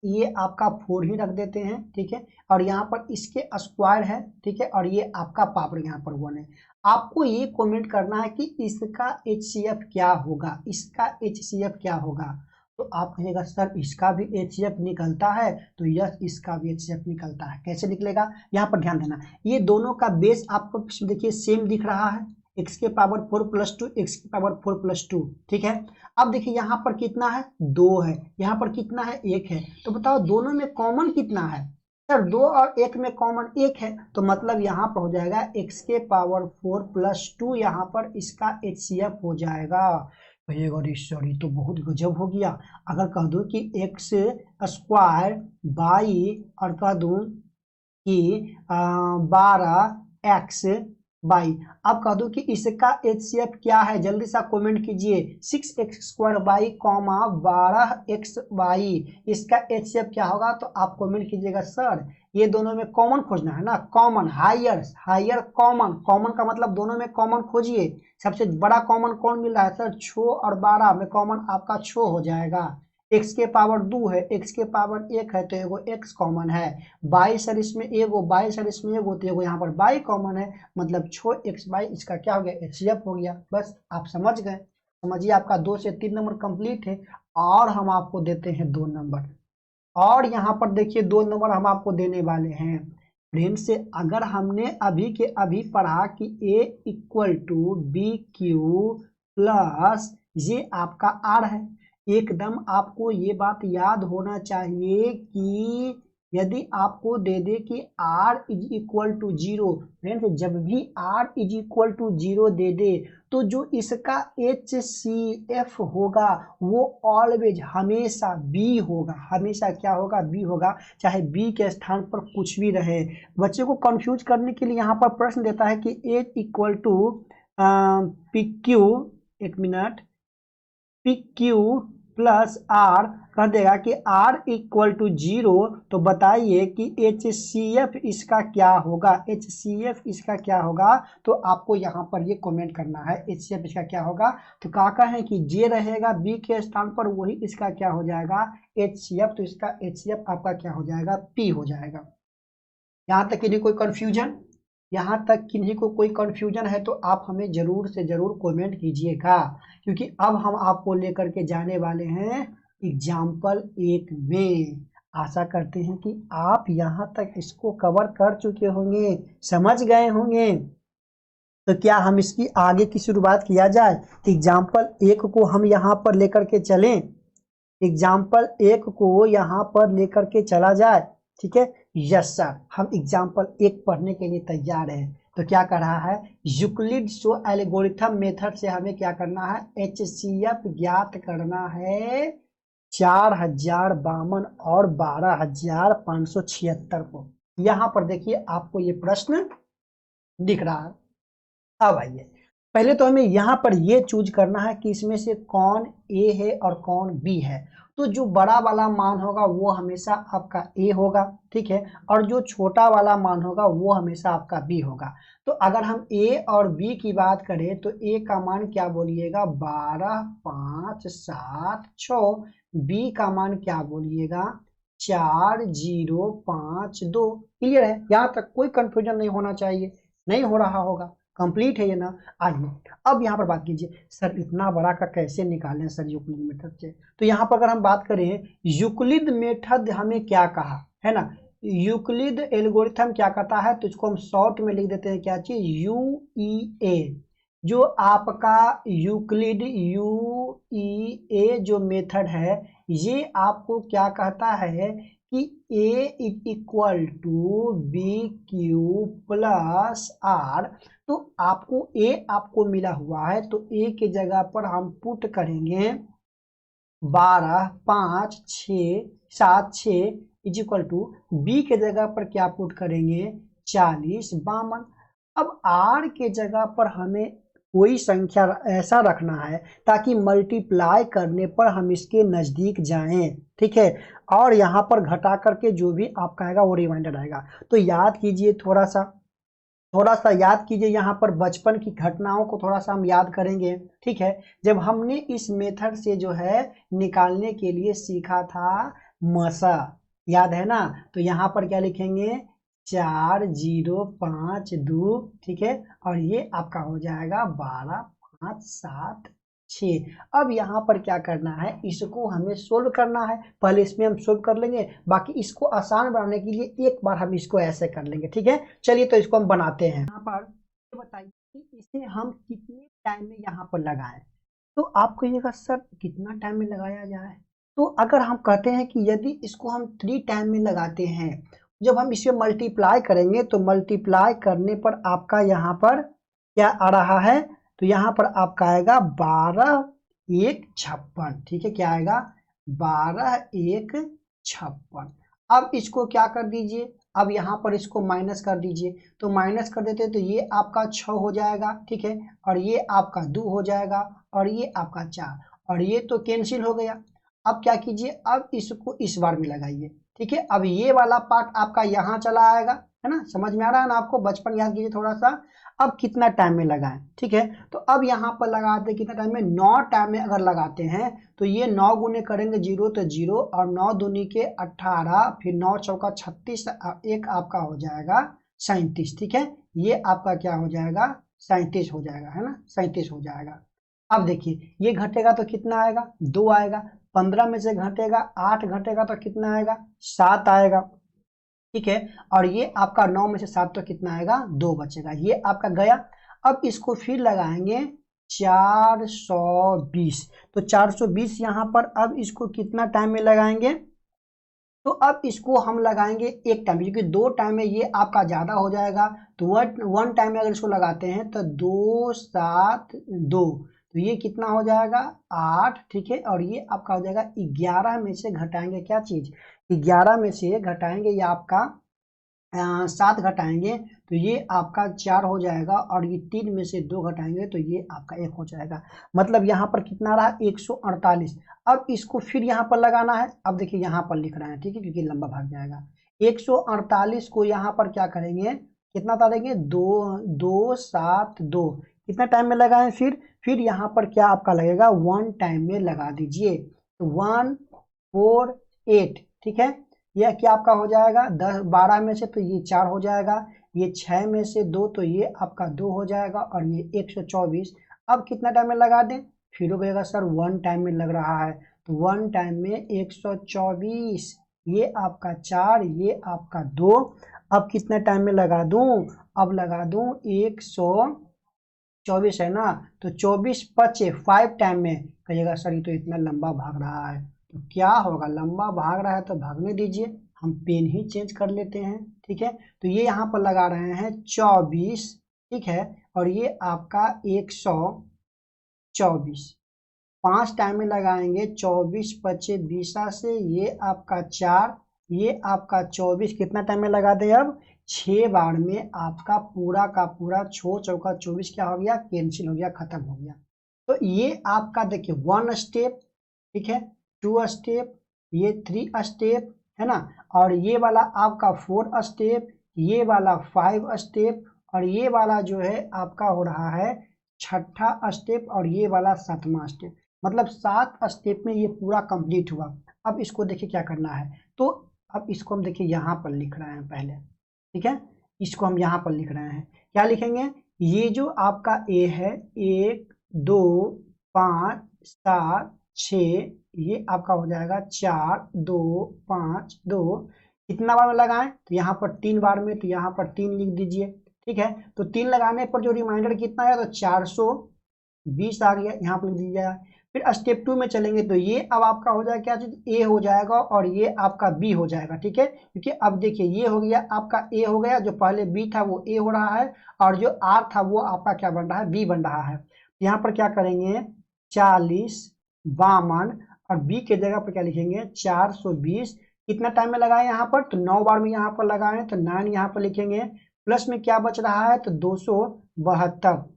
Speaker 1: ये आपका 4 ही रख देते हैं, ठीक है, और यहाँ पर इसके स्क्वायर है, ठीक है, और ये आपका पावर यहाँ पर 1 है। आपको ये कमेंट करना है कि इसका HCF क्या होगा, इसका HCF क्या होगा। तो आप कहिएगा सर इसका भी HCF निकलता है, तो यस इसका भी HCF निकलता है। कैसे निकलेगा, यहाँ पर ध्यान देना, ये दोनों का बेस आपको देखिए सेम दिख रहा है, x के पावर 4 प्लस 2, x के पावर 4 प्लस 2, ठीक है। अब देखिए यहाँ पर कितना है, 2 है, यहाँ पर कितना है, 1 है। तो बताओ दोनों में कॉमन कितना है, सर 2 और 1 में कॉमन 1 है, तो मतलब यहाँ पर हो जाएगा x के पावर 4 प्लस 2, यहाँ पर इसका HCF हो जाएगा। अरे सर ये तो बहुत गजब हो गया। अगर कह दूं कि x स्क्वायर बाई और कह दूं कि 12x बाई, अब कह दो कि इसका HCF क्या है, जल्दी से आप कमेंट कीजिए। 6x square by comma 12x by, इसका HCF क्या होगा, तो आप कमेंट कीजिएगा। सर ये दोनों में कॉमन खोजना है ना, common higher higher common, common का मतलब दोनों में कॉमन खोजिए। सबसे बड़ा कॉमन कौन मिल रहा है सर, 6 और 12 में कॉमन आपका 6 हो जाएगा। x के पावर 2 है, x के पावर 1 है, तो एगो x कॉमन है। 22 सर इसमें एगो, 22 सर इसमें एगो, तो एगो यहाँ पर बाई कॉमन है, मतलब 6x बाई, इसका क्या हो गया, HCF हो गया। बस आप समझ गए। समझिए आपका 2 से 3 नंबर कंप्लीट है। और हम आपको देते हैं 2 नंबर, और यहाँ पर देखिए 2 नंबर हम आपको देने वाले हैं। फ्रेंड्स से अगर हमने अभी के अभी पढ़ा कि A equal to B Q plus ये आपका R है, एकदम आपको ये बात याद होना चाहिए कि यदि आपको दे दे कि R is equal to 0, friends जब भी R इज इक्वल टू 0 दे दे तो जो इसका HCF होगा वो ऑलवेज हमेशा B होगा, हमेशा क्या होगा, B होगा, चाहे B के स्थान पर कुछ भी रहे। बच्चे को कंफ्यूज करने के लिए यहाँ पर प्रश्न देता है कि H इक्वल टू PQ, एक मिनट, PQ प्लस R कर देगा कि R इक्वल टू 0, तो बताइए कि HCF इसका क्या होगा, HCF इसका क्या होगा, तो आपको यहाँ पर ये कमेंट करना है HCF इसका क्या होगा। तो काका है कि J रहेगा B के स्थान पर, वही इसका क्या हो जाएगा, HCF, तो इसका HCF आपका क्या हो जाएगा, P हो जाएगा। यहाँ तक किन्हीं कोई कंफ्यूजन, यहाँ तक किन्हीं को कोई कंफ्यूजन है तो आप हमें जरूर से जरूर कमेंट कीजिएगा, क्योंकि अब हम आपको लेकर के जाने वाले हैं एग्जाम्पल 1 में। आशा करते हैं कि आप यहाँ तक इसको कवर कर चुके होंगे, समझ गए होंगे। तो क्या हम इसकी आगे की शुरुआत किया जाए, तो एग्जाम्पल 1 को हम यहाँ पर लेकर के चलें, एग्जाम्पल 1 को यहाँ पर लेकर के चला जाए, ठीक है। यस सर, हम एग्जाम्पल 1 पढ़ने के लिए तैयार हैं। तो क्या कर रहा है, यूक्लिड्स एल्गोरिथम मेथड से हमें क्या करना है, HCF ज्ञात करना है 4052 और 12576 को। यहाँ पर देखिए आपको ये प्रश्न दिख रहा है। अब आइए, पहले तो हमें यहाँ पर ये चूज करना है कि इसमें से कौन A है और कौन B है। तो जो बड़ा वाला मान होगा वो हमेशा आपका A होगा, ठीक है, और जो छोटा वाला मान होगा वो हमेशा आपका B होगा। तो अगर हम A और B की बात करें तो A का मान क्या बोलिएगा, 12 5 7 6, B का मान क्या बोलिएगा, 4 0 5 2। क्लियर है, यहाँ तक कोई कंफ्यूजन नहीं होना चाहिए, नहीं हो रहा होगा, कंप्लीट है ये ना। आइए अब यहाँ पर बात कीजिए, सर इतना बड़ा का कैसे निकालें सर यूक्लिड मेथड से। तो यहाँ पर अगर हम बात करें यूक्लिड मेथड हमें क्या कहा है ना, यूक्लिड एल्गोरिथम क्या करता है, तो इसको हम शॉर्ट में लिख देते हैं, क्या चीज, UEA। जो आपका यूक्लिड UEA जो मेथड है, ये आपको क्या कहता है कि A is equal to B Q plus R। तो आपको A आपको मिला हुआ है, तो A के जगह पर हम पुट करेंगे 12 5 6 7 6 इज इक्वल टू, B के जगह पर क्या पुट करेंगे, 40 52। अब R के जगह पर हमें कोई संख्या ऐसा रखना है ताकि मल्टीप्लाई करने पर हम इसके नजदीक जाएं, ठीक है, और यहाँ पर घटा करके जो भी आपका आएगा वो रिमाइंडर आएगा। तो याद कीजिए, थोड़ा सा याद कीजिए, यहाँ पर बचपन की घटनाओं को थोड़ा सा हम याद करेंगे, ठीक है। जब हमने इस मेथड से जो है निकालने के लिए सीखा था मसा, याद है ना, तो यहाँ पर क्या लिखेंगे, 4 0 5 2, ठीक है, और ये आपका हो जाएगा 12 5 7 6। अब यहाँ पर क्या करना है, इसको हमें सोल्व करना है। पहले इसमें हम सोल्व कर लेंगे, बाकी इसको आसान बनाने के लिए एक बार हम इसको ऐसे कर लेंगे, ठीक है। चलिए तो इसको हम बनाते हैं। यहाँ पर ये बताइए कि इसे हम कितने टाइम में यहाँ पर लगाएं। तो आप कहिएगा सर कितना टाइम में लगाया जाए, तो अगर हम कहते हैं कि यदि इसको हम 3 टाइम में लगाते हैं जब हम इसे मल्टीप्लाई करेंगे तो मल्टीप्लाई करने पर आपका यहाँ पर क्या आ रहा है, तो यहाँ पर आपका आएगा 12 1 56। ठीक है, क्या आएगा 12 1 56। अब इसको क्या कर दीजिए, अब यहाँ पर इसको माइनस कर दीजिए, तो माइनस कर देते तो ये आपका 6 हो जाएगा। ठीक है, और ये आपका 2 हो जाएगा और ये आपका 4, और ये तो कैंसिल हो गया। अब क्या कीजिए, अब इसको इस बार में लगाइए। ठीक है, अब ये वाला पार्ट आपका यहाँ चला आएगा, है ना, समझ में आ रहा है ना आपको, बचपन याद कीजिए थोड़ा सा। अब कितना टाइम में लगाएं, ठीक है, तो अब यहाँ पर लगाते कितना टाइम में, 9 टाइम में अगर लगाते हैं तो ये 9 गुने करेंगे 0 तो 0, और 9 दूनी के 18, फिर 9 चौका 36, एक आपका हो जाएगा 37। ठीक है, ये आपका क्या हो जाएगा 37 हो जाएगा, है ना, 37 हो जाएगा। अब देखिए ये घटेगा तो कितना आएगा, 2 आएगा, 15 में से घटेगा 8 घटेगा तो कितना आएगा, 7 आएगा। ठीक है, और ये आपका 9 में से 7 तो कितना आएगा, 2 बचेगा, ये आपका गया। अब इसको फिर लगाएंगे 420, तो 420 यहाँ पर, अब इसको कितना टाइम में लगाएंगे, तो अब इसको हम लगाएंगे एक टाइम, क्योंकि 2 टाइम में ये आपका ज़्यादा हो जाएगा, तो वन टाइम में अगर इसको लगाते हैं तो 2 7 2, तो ये कितना हो जाएगा 8। ठीक है, और ये आपका हो जाएगा 11 में से घटाएंगे क्या चीज़, 11 में से घटाएंगे ये आपका 7 घटाएंगे तो ये आपका 4 हो जाएगा, और ये 3 में से 2 घटाएंगे तो ये आपका 1 हो जाएगा। मतलब यहाँ पर कितना रहा 148। अब इसको फिर यहाँ पर लगाना है, अब देखिए यहाँ पर लिख रहे हैं, ठीक है, क्योंकि लंबा भाग जाएगा। 148 को यहाँ पर क्या करेंगे, कितना डालेंगे, 2 कितना टाइम में लगाएं, फिर यहाँ पर क्या आपका लगेगा 1 टाइम में लगा दीजिए, तो 148। ठीक है, यह क्या आपका हो जाएगा 12 में से तो ये 4 हो जाएगा, ये 6 में से 2 तो ये आपका 2 हो जाएगा, और ये 124। अब कितना टाइम में लगा दें, फिर हो गएगा सर 1 टाइम में लग रहा है, तो 1 टाइम में 124, ये आपका 4, ये आपका 2। अब कितना टाइम में लगा दूं, अब लगा दूं 124 है ना, तो 24 बचे 5 टाइम में। कहिएगा सर ये तो इतना लंबा भाग रहा है, तो क्या होगा, लंबा भाग रहा है तो भागने दीजिए, हम पेन ही चेंज कर लेते हैं। ठीक है, तो ये यहाँ पर लगा रहे हैं 24। ठीक है, और ये आपका 124, 5 टाइम में लगाएंगे, 24 बचे 20 से, ये आपका 4, ये आपका 24, कितना टाइम में लगा दें, अब 6 बार में आपका पूरा का पूरा 6 चौका 24 क्या हो गया, कैंसिल हो गया, खत्म हो गया। तो ये आपका देखिए 1 स्टेप, ठीक है, 2 स्टेप, ये 3 स्टेप, है ना, और ये वाला आपका 4 स्टेप, ये वाला 5 स्टेप, और ये वाला जो है आपका हो रहा है 6ठा स्टेप, और ये वाला 7वां स्टेप। मतलब 7 स्टेप में ये पूरा कंप्लीट हुआ। अब इसको देखिए क्या करना है, तो अब इसको हम देखिए यहाँ पर लिख रहे हैं पहले। ठीक है, इसको हम यहाँ पर लिख रहे हैं, क्या लिखेंगे, ये जो आपका ए है 1 2 5 7 6, ये आपका हो जाएगा 4 2 5 2, कितना बार में लगाएं, तो यहाँ पर 3 बार में, तो यहाँ पर 3 लिख दीजिए। ठीक है, तो 3 लगाने पर जो रिमाइंडर कितना आया, तो 420 आ गया, यहाँ पर लिख दीजिएगा। फिर स्टेप 2 में चलेंगे तो ये अब आपका हो जाएगा क्या चीज, ए हो जाएगा, और ये आपका बी हो जाएगा। ठीक है, क्योंकि अब देखिए ये हो गया आपका ए हो गया, जो पहले बी था वो ए हो रहा है, और जो आर था वो आपका क्या बन रहा है, बी बन रहा है। यहाँ पर क्या करेंगे 40 52, और बी के जगह पर क्या लिखेंगे 420। कितना टाइम में लगाए यहाँ पर, तो 9 बार में यहाँ पर लगाए, तो 9 यहाँ पर लिखेंगे, प्लस में क्या बच रहा है, तो 272।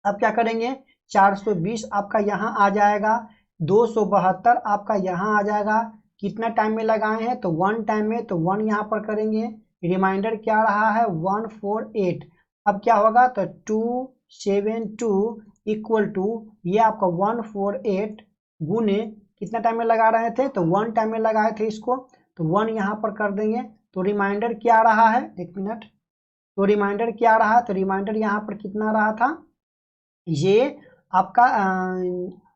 Speaker 1: अब क्या करेंगे 420 आपका यहाँ आ जाएगा, 272 आपका यहाँ आ जाएगा। कितना टाइम में लगाए हैं, तो 1 टाइम में, तो 1 यहाँ पर करेंगे, रिमाइंडर क्या रहा है 148। अब क्या होगा, तो 272 इक्वल टू, ये आपका 148 गुने कितना टाइम में लगा रहे थे, तो 1 टाइम में लगाए थे इसको, तो 1 यहाँ पर कर देंगे, तो रिमाइंडर क्या रहा है, 1 मिनट, तो रिमाइंडर क्या रहा, तो रिमाइंडर यहाँ पर कितना रहा था, ये आपका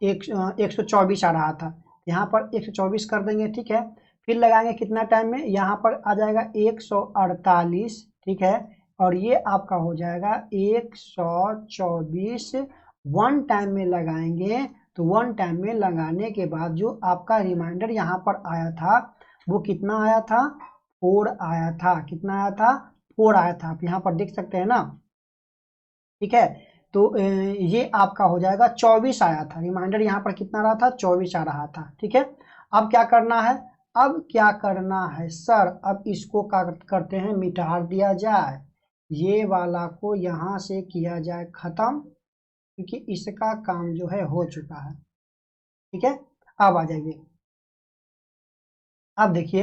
Speaker 1: 124 आ रहा था, यहाँ पर 124 कर देंगे। ठीक है, फिर लगाएंगे कितना टाइम में, यहाँ पर आ जाएगा 148। ठीक है, और ये आपका हो जाएगा 124, 1 टाइम में लगाएंगे, तो 1 टाइम में लगाने के बाद जो आपका रिमाइंडर यहाँ पर आया था वो कितना आया था 4 आया था। कितना आया था? 4 आया था। आप यहाँ पर देख सकते हैं ना, ठीक है। तो ये आपका हो जाएगा 24 आया था। रिमाइंडर यहाँ पर कितना रहा था? 24 आ रहा था, ठीक है। अब क्या करना है? अब क्या करना है सर? अब इसको क्या करते हैं? मिटा दिया जाए, ये वाला को यहाँ से किया जाए खत्म, क्योंकि इसका काम जो है हो चुका है, ठीक है। अब आ जाइए, अब देखिए,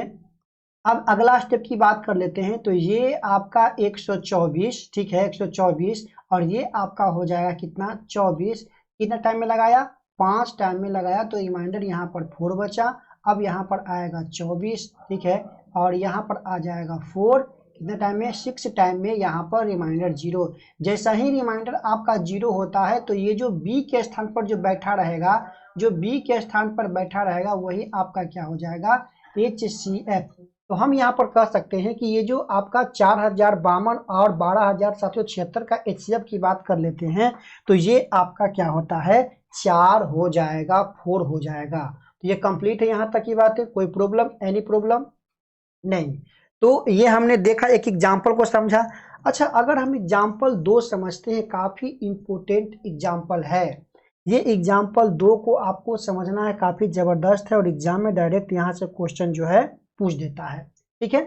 Speaker 1: अब अगला स्टेप की बात कर लेते हैं। तो ये आपका 124, ठीक है, 124, और ये आपका हो जाएगा कितना? 24। कितना टाइम में लगाया? 5 टाइम में लगाया, तो रिमाइंडर यहाँ पर 4 बचा। अब यहाँ पर आएगा 24, ठीक है, और यहाँ पर आ जाएगा 4। कितने टाइम में? 6 टाइम में यहाँ पर रिमाइंडर 0। जैसा ही रिमाइंडर आपका 0 होता है, तो ये जो बी के स्थान पर जो बैठा रहेगा, जो बी के स्थान पर बैठा रहेगा, वही आपका क्या हो जाएगा? HCF। तो हम यहाँ पर कह सकते हैं कि ये जो आपका 4052 और 12776 का HCF की बात कर लेते हैं, तो ये आपका क्या होता है? 4 हो जाएगा, 4 हो जाएगा। तो ये कंप्लीट है, यहाँ तक की बात है। कोई प्रॉब्लम? Any problem? नहीं। तो ये हमने देखा, एक एग्जाम्पल को समझा। अच्छा, अगर हम एग्जाम्पल 2 समझते हैं, काफी इंपोर्टेंट एग्जाम्पल है ये। एग्जाम्पल 2 को आपको समझना है, काफी जबरदस्त है, और एग्जाम में डायरेक्ट यहाँ से क्वेश्चन जो है पूछ देता है, ठीक है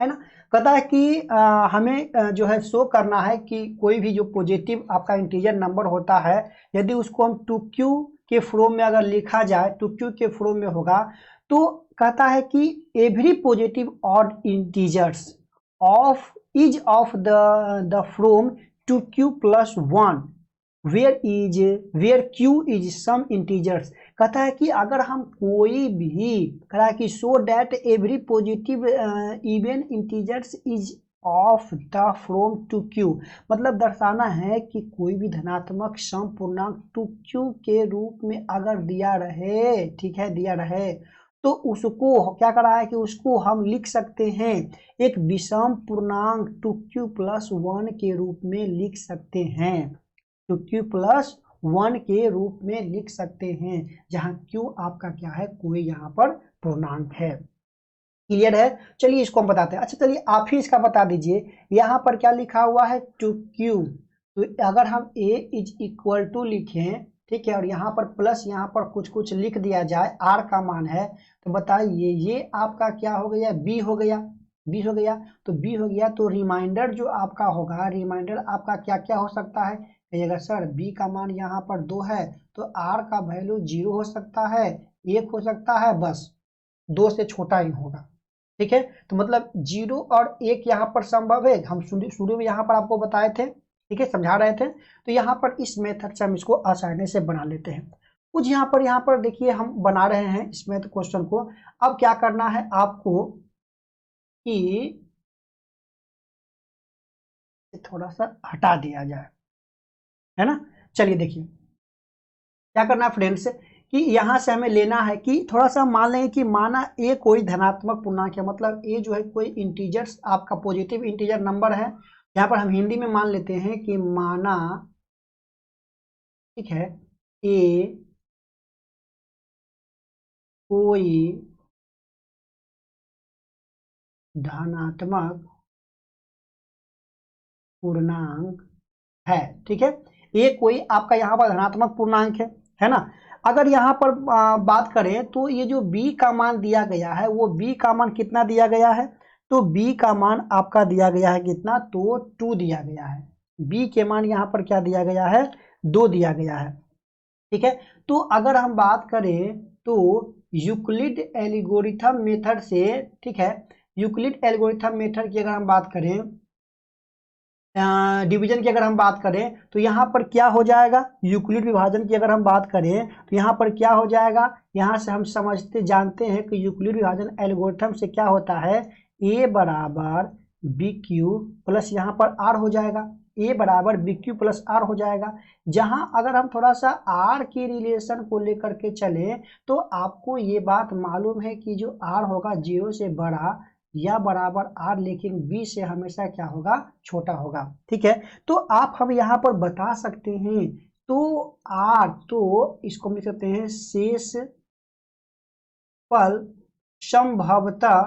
Speaker 1: ना। कहता है कि हमें जो है शो करना है कि कोई भी जो पॉजिटिव आपका इंटीजर नंबर होता है, यदि उसको हम 2q के फॉर्म में अगर लिखा जाए, 2q के फॉर्म में होगा, तो कहता है कि every positive odd integers of is of the from 2q plus 1 where q is some integers. कहता है कि अगर हम कोई भी, कह रहा है कि so that every positive even integers is of the from 2q, मतलब दर्शाना है कि कोई भी धनात्मक सम पूर्णांक 2q के रूप में अगर दिया रहे, ठीक है, दिया रहे, तो उसको क्या कर रहा है कि उसको हम लिख सकते हैं एक विषम पूर्णांक 2q प्लस 1 के रूप में लिख सकते हैं। 2q प्लस 1 के रूप में लिख सकते हैं, जहां q आपका क्या है? कोई यहाँ पर पूर्णांक है। क्लियर है? चलिए इसको हम बताते हैं। अच्छा, चलिए आप ही इसका बता दीजिए, यहाँ पर क्या लिखा हुआ है? 2q। तो अगर हम a इज इक्वल टू लिखें, ठीक है, और यहाँ पर प्लस यहाँ पर कुछ कुछ लिख दिया जाए, r का मान है, तो बताइए ये आपका क्या हो गया? b हो गया। b हो गया, तो b हो गया, तो रिमाइंडर जो आपका होगा, रिमाइंडर आपका क्या क्या हो सकता है? कहिएगा सर b का मान यहाँ पर 2 है, तो r का वैल्यू 0 हो सकता है, 1 हो सकता है, बस 2 से छोटा ही होगा, ठीक है। तो मतलब 0 और 1 यहाँ पर संभव है, हम शुरू में यहाँ पर आपको बताए थे, ठीक है, समझा रहे थे। तो यहाँ पर इस मेथड से हम इसको आसानी से बना लेते हैं। कुछ यहाँ पर देखिए हम बना रहे हैं इस मेथड क्वेश्चन को। अब क्या करना है आपको कि थोड़ा सा हटा दिया जाए, है ना। चलिए देखिए क्या करना है फ्रेंड्स, कि यहाँ से हमें लेना है कि थोड़ा सा मान लें कि माना ए कोई धनात्मक पूर्णांक है, मतलब ए जो है कोई इंटीजर्स आपका पॉजिटिव इंटीजर नंबर है। यहाँ पर हम हिंदी में मान लेते हैं कि माना, ठीक है, ए कोई धनात्मक पूर्णांक है, ठीक है। ये कोई आपका यहाँ पर धनात्मक पूर्णांक है ना। अगर यहाँ पर बात करें, तो ये जो b का मान दिया गया है, वो b का मान कितना दिया गया है? तो b का मान आपका दिया गया है कितना? तो 2 दिया गया है। b के मान यहाँ पर क्या दिया गया है? 2 दिया गया है, ठीक है। तो अगर हम बात करें, तो यूक्लिड एल्गोरिथम मेथड से, ठीक है, यूक्लिड एल्गोरिथम मेथड की अगर हम बात करें, डिवीजन की अगर हम बात करें, तो यहाँ पर क्या हो जाएगा? यूक्लिड विभाजन की अगर हम बात करें, तो यहाँ पर क्या हो जाएगा? यहाँ से हम समझते जानते हैं कि यूक्लिड विभाजन एल्गोरिथम से क्या होता है? a बराबर बी क्यू प्लस यहाँ पर r हो जाएगा। a बराबर बी क्यू प्लस r हो जाएगा। जहाँ अगर हम थोड़ा सा r के रिलेशन को लेकर के चले, तो आपको ये बात मालूम है कि जो r होगा 0 से बड़ा या बराबर r, लेकिन b से हमेशा क्या होगा? छोटा होगा, ठीक है। तो आप हम यहाँ पर बता सकते हैं, तो r, तो इसको हम लिख सकते हैं शेष फल संभवतः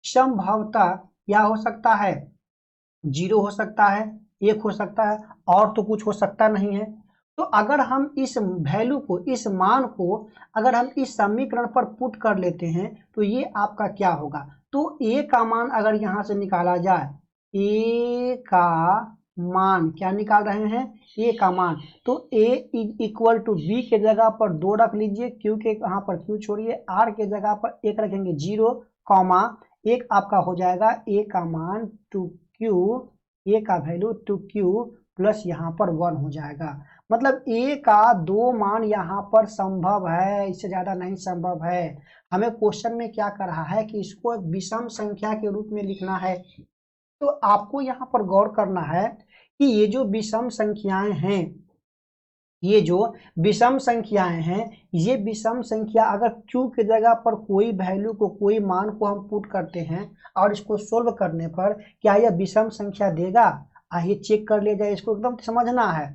Speaker 1: संभवतः क्या हो सकता है, 0 हो सकता है, 1 हो सकता है, और तो कुछ हो सकता नहीं है। तो अगर हम इस वैल्यू को, इस मान को अगर हम इस समीकरण पर पुट कर लेते हैं तो ये आपका क्या होगा, तो a का मान अगर यहाँ से निकाला जाए, a का मान क्या निकाल रहे हैं, a का मान, तो a इक्वल टू b के जगह पर 2 रख लीजिए, q के यहाँ पर q छोड़िए, r के जगह पर 1 रखेंगे 0, कॉमा 1 आपका हो जाएगा a का मान टू q, a का वैल्यू टू q प्लस यहाँ पर 1 हो जाएगा। मतलब a का 2 मान यहाँ पर संभव है, इससे ज्यादा नहीं संभव है। हमें क्वेश्चन में क्या कर रहा है कि इसको एक विषम संख्या के रूप में लिखना है। तो आपको यहाँ पर गौर करना है कि ये जो विषम संख्याएं हैं, ये जो विषम संख्याएं हैं, ये विषम संख्या अगर q के जगह पर कोई वैल्यू को, कोई मान को हम पुट करते हैं और इसको सोल्व करने पर क्या यह विषम संख्या देगा, आइए चेक कर लिया जाए। इसको एकदम समझना है।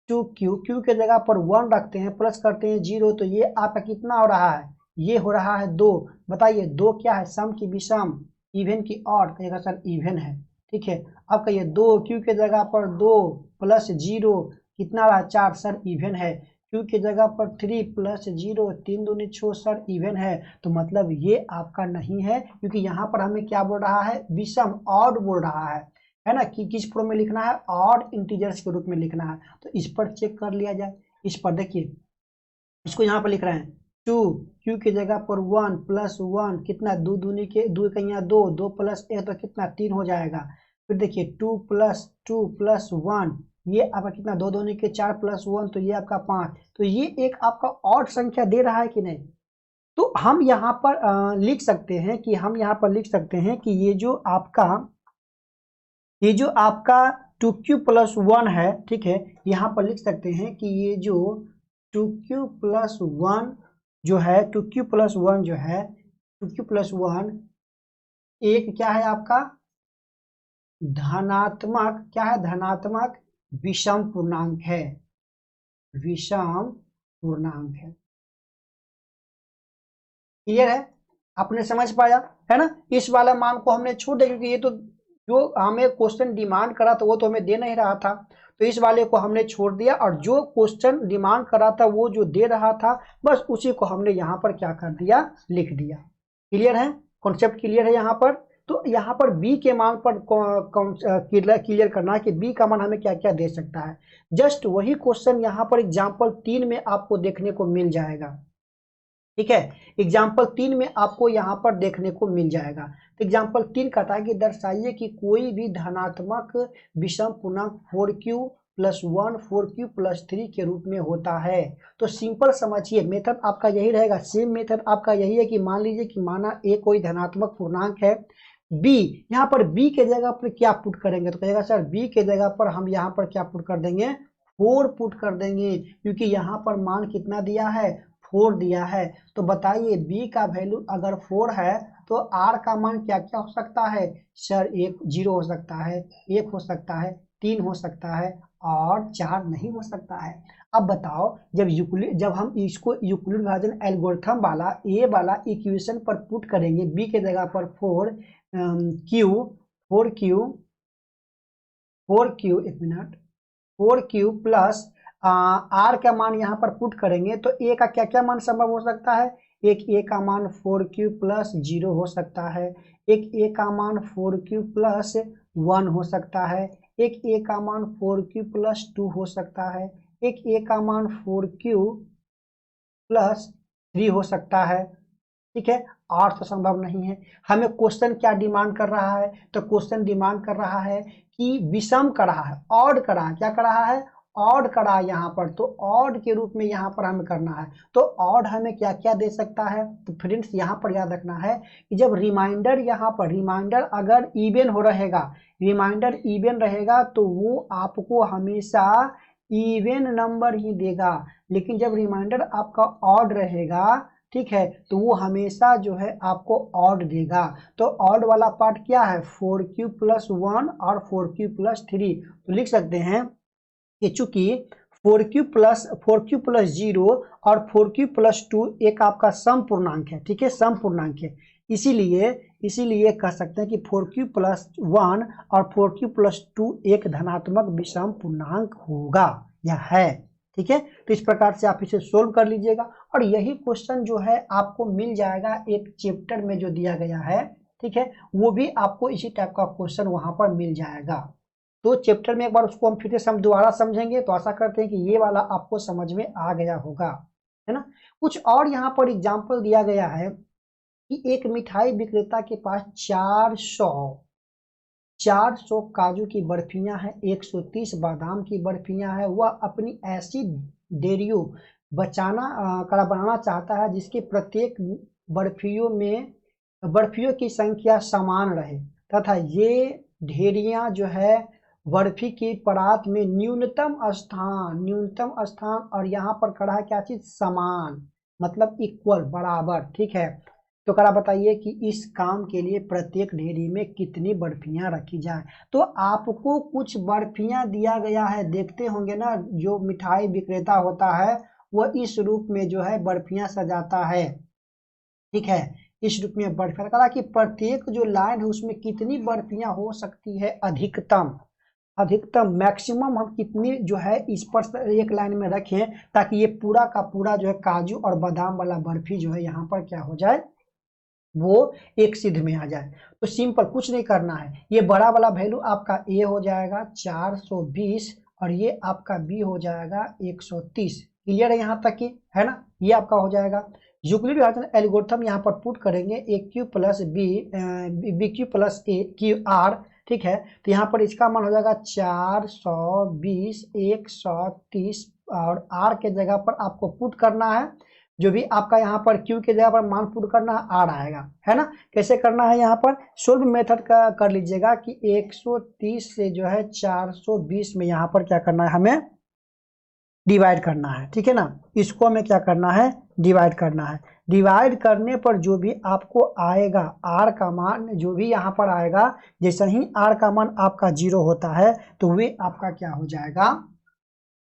Speaker 1: टू q के जगह पर 1 रखते हैं, प्लस करते हैं 0, तो ये आपका कितना हो रहा है, ये हो रहा है 2। बताइए 2 क्या है, सम की विषम, इवन की ऑड, कहेगा सर इवन है, ठीक है। अब कहिए 2 q के जगह पर 2 प्लस 0 कितना रहा, 4, सर इवन है। q के जगह पर 3 प्लस 0, 3 दूनी 6, सर इवन है। तो मतलब ये आपका नहीं है, क्योंकि यहाँ पर हमें क्या बोल रहा है, विषम, ऑड बोल रहा है ना, कि किस फॉर्म में लिखना है, ऑड इंटीजर्स के रूप में लिखना है। तो इस पर चेक कर लिया जाए। इस पर देखिए, इसको यहाँ पर लिख रहे हैं 2 q के जगह पर 1 प्लस 1 कितना, 2 दूनी के 2 कहीं 2, 2 प्लस 1 तो कितना 3 हो जाएगा। फिर देखिए 2 प्लस 1 ये आपका कितना, 2 दूनी के 4 प्लस 1 तो ये आपका 5। तो ये एक आपका ऑड संख्या दे रहा है कि नहीं। तो हम यहाँ पर लिख सकते हैं कि कि ये जो आपका 2q प्लस 1 है, ठीक है, यहाँ पर लिख सकते हैं कि ये जो 2q प्लस 1 जो है, 2q प्लस 1 जो है, 2q प्लस 1 एक क्या है आपका धनात्मक, क्या है, धनात्मक विषम पूर्णांक है, विषम पूर्णांक है। क्लियर है, आपने समझ पाया है ना। इस वाला मान को हमने छोड़ दिया, क्योंकि ये तो जो हमें क्वेश्चन डिमांड करा था वो तो हमें दे नहीं रहा था, तो इस वाले को हमने छोड़ दिया, और जो क्वेश्चन डिमांड करा था वो जो दे रहा था बस उसी को हमने यहाँ पर क्या कर दिया, लिख दिया। क्लियर है, कॉन्सेप्ट क्लियर है यहाँ पर। तो यहाँ पर b के मान पर क्लियर करना है कि b का मान हमें क्या क्या दे सकता है। जस्ट वही क्वेश्चन यहाँ पर एग्जाम्पल 3 में आपको देखने को मिल जाएगा, ठीक है। एग्जाम्पल 3 में आपको यहाँ पर देखने को मिल जाएगा। तो एग्जाम्पल 3 कहता है कि दर्शाइए कि कोई भी धनात्मक विषम पूर्णांक 4q प्लस 1 4q प्लस 3 के रूप में होता है। तो सिंपल समझिए, मेथड आपका यही रहेगा, सेम मेथड आपका यही है कि मान लीजिए कि माना a कोई धनात्मक पूर्णांक है, b, यहाँ पर b के जगह पर क्या पुट करेंगे, तो कहेगा सर b के जगह पर हम यहाँ पर क्या पुट कर देंगे, 4 पुट कर देंगे, क्योंकि यहाँ पर मान कितना दिया है, 4 दिया है। तो बताइए b का वैल्यू अगर 4 है तो r का मान क्या क्या हो सकता है, सर 0 हो सकता है, 1 हो सकता है, 3 हो सकता है, और 4 नहीं हो सकता है। अब बताओ, जब हम इसको यूक्लिड विभाजन एल्गोरिथम वाला ए वाला इक्वेशन पर पुट करेंगे, b के जगह पर 4q प्लस r का मान यहाँ पर पुट करेंगे, तो a का क्या क्या मान संभव हो सकता है, एक a का मान 4q प्लस 0 हो सकता है, एक a का मान 4q प्लस 1 हो सकता है, एक a का मान 4q प्लस 2 हो सकता है, एक a का मान 4q प्लस 3 हो सकता है, ठीक है। और तो संभव नहीं है। हमें क्वेश्चन क्या डिमांड कर रहा है, तो क्वेश्चन डिमांड कर रहा है कि विषम कर रहा है, ऑड कर रहा है, क्या कर रहा है, ऑड कर रहा है यहाँ पर, तो ऑड के रूप में यहाँ पर हमें करना है। तो ऑड हमें क्या क्या दे सकता है, तो फ्रेंड्स यहाँ पर याद रखना है कि जब रिमाइंडर यहाँ पर रिमाइंडर अगर इवन हो रहेगा, रिमाइंडर इवन रहेगा तो वो आपको हमेशा इवन नंबर ही देगा, लेकिन जब रिमाइंडर आपका ऑड रहेगा, ठीक है, तो वो हमेशा जो है आपको ऑड देगा। तो ऑड वाला पार्ट क्या है, 4q प्लस 1 और 4q प्लस 3। तो लिख सकते हैं कि चूंकि 4q प्लस 0 और 4q प्लस 2 एक आपका सम पूर्णांक है, ठीक है, सम पूर्णांक है, इसीलिए इसीलिए कह सकते हैं कि 4q+1 और 4q+2 एक धनात्मक विषम पूर्णांक होगा, यह है। ठीक है, तो इस प्रकार से आप इसे सोल्व कर लीजिएगा और यही क्वेश्चन जो है आपको मिल जाएगा एक चैप्टर में जो दिया गया है। ठीक है, वो भी आपको इसी टाइप का क्वेश्चन वहां पर मिल जाएगा। तो चैप्टर में एक बार उसको हम फिर से दोबारा समझेंगे, तो आशा करते हैं कि ये वाला आपको समझ में आ गया होगा, है ना। कुछ और यहाँ पर एग्जाम्पल दिया गया है कि एक मिठाई विक्रेता के पास 400 काजू की बर्फियां हैं, 130 बादाम की बर्फियां हैं। वह अपनी ऐसी डेयरी बनाना चाहता है जिसके प्रत्येक बर्फियों की संख्या समान रहे तथा ये ढेरियां जो है बर्फी की परात में न्यूनतम स्थान और यहाँ पर खड़ा है क्या चीज, समान, मतलब इक्वल, बराबर। ठीक है, तो करा बताइए कि इस काम के लिए प्रत्येक ढेरी में कितनी बर्फियां रखी जाए। तो आपको कुछ बर्फियां दिया गया है, देखते होंगे ना, जो मिठाई विक्रेता होता है वह इस रूप में जो है बर्फियां सजाता है। ठीक है, इस रूप में बर्फियां कहा कि प्रत्येक जो लाइन है उसमें कितनी बर्फियां हो सकती है, अधिकतम मैक्सिमम हम कितनी जो है इस पर एक लाइन में रखें ताकि ये पूरा का पूरा जो है काजू और बादाम वाला बर्फी जो है यहाँ पर क्या हो जाए, वो एक सिद्ध में आ जाए। तो सिंपल, कुछ नहीं करना है, ये बड़ा वाला वैल्यू आपका ए हो जाएगा 420 और ये आपका बी हो जाएगा 130। क्लियर है यहाँ तक की, है ना, ये आपका हो जाएगा। यूक्लिड विभाजन एल्गोरिथम यहाँ पर पुट करेंगे AQ+B/BQ+A ठीक है, तो यहाँ पर इसका मान हो जाएगा 420 130 और आर के जगह पर आपको पुट करना है, जो भी आपका यहाँ पर क्यू के जगह पर मान पुट करना है, आर आएगा, है ना। कैसे करना है, यहाँ पर सोल्व मेथड का कर लीजिएगा कि 130 से जो है 420 में यहाँ पर क्या करना है, हमें डिवाइड करना है। ठीक है ना, इसको हमें क्या करना है, डिवाइड करना है। डिवाइड करने पर जो भी आपको आएगा आर का मान, जो भी यहाँ पर आएगा, जैसे ही आर का मान आपका 0 होता है तो वे आपका क्या हो जाएगा,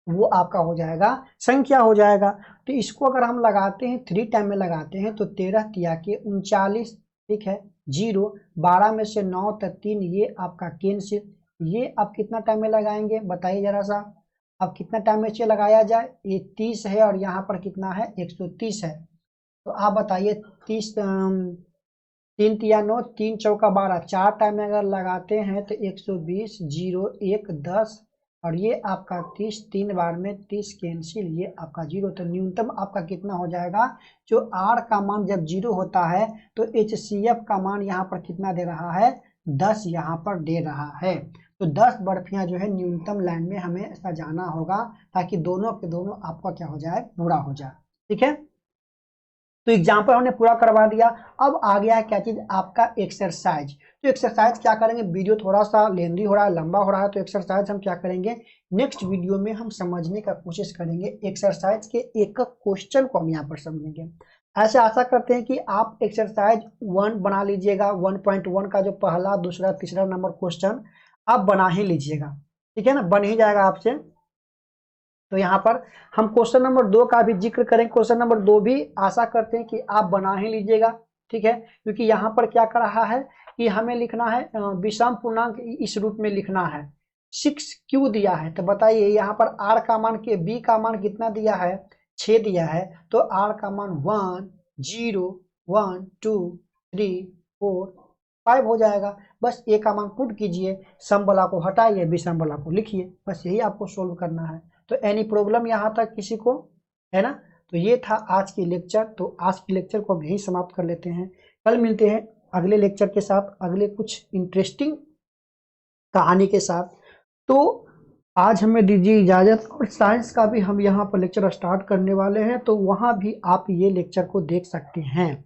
Speaker 1: वो आपका हो जाएगा संख्या हो जाएगा। तो इसको अगर हम लगाते हैं 3 टाइम में लगाते हैं तो 13 तिया के 39। ठीक है, 0 12 में से 9 तक 3, ये आपका कैंसिल। ये आप कितना टाइम में लगाएंगे बताइए जरा सा, अब कितना टाइम में से लगाया जाए, ये 30 है और यहाँ पर कितना है 130 है। तो आप बताइए 30 3 तिया 9 3 चौका 12, 4 टाइम में अगर लगाते हैं तो 120 0 1 10 और ये आपका 30, 3 बार में 30 कैंसिल, ये आपका 0। तो न्यूनतम आपका कितना हो जाएगा, जो आर का मान जब 0 होता है तो HCF का मान यहाँ पर कितना दे रहा है, 10 यहाँ पर दे रहा है। तो 10 बर्फियां जो है न्यूनतम लाइन में हमें सजाना होगा ताकि दोनों के दोनों आपका क्या हो जाए, पूरा हो जाए। ठीक है, तो एग्जाम्पल हमने पूरा करवा दिया। अब आ गया है क्या चीज, आपका एक्सरसाइज। तो एक्सरसाइज क्या करेंगे, वीडियो थोड़ा सा लेंदी हो रहा है, लंबा हो रहा है, तो एक्सरसाइज हम क्या करेंगे, नेक्स्ट वीडियो में हम समझने का कोशिश करेंगे। एक्सरसाइज के एक क्वेश्चन को हम यहाँ पर समझेंगे। ऐसे आशा करते हैं कि आप एक्सरसाइज 1 बना लीजिएगा, 1.1 का जो पहला दूसरा तीसरा नंबर क्वेश्चन आप बना ही लीजिएगा। ठीक है ना, बन ही जाएगा आपसे। तो यहाँ पर हम क्वेश्चन नंबर 2 का भी जिक्र करेंगे। क्वेश्चन नंबर 2 भी आशा करते हैं कि आप बना ही लीजिएगा। ठीक है, क्योंकि यहाँ पर क्या कर रहा है कि हमें लिखना है विषम पूर्णांक इस रूप में लिखना है। 6q दिया है, तो बताइए यहाँ पर r का मान के b का मान कितना दिया है, 6 दिया है। तो r का मान 1 0 1 2 3 4 5 हो जाएगा। बस a का मान पुट कीजिए, सम वाला को हटाइए, विषम वाला को लिखिए, बस यही आपको सोल्व करना है। तो एनी प्रॉब्लम यहाँ तक किसी को, है ना। तो ये था आज की लेक्चर। तो आज की लेक्चर को हम यहीं समाप्त कर लेते हैं। कल मिलते हैं अगले लेक्चर के साथ, अगले कुछ इंटरेस्टिंग कहानी के साथ। तो आज हमें दीजिए इजाज़त, और साइंस का भी हम यहाँ पर लेक्चर स्टार्ट करने वाले हैं, तो वहाँ भी आप ये लेक्चर को देख सकते हैं।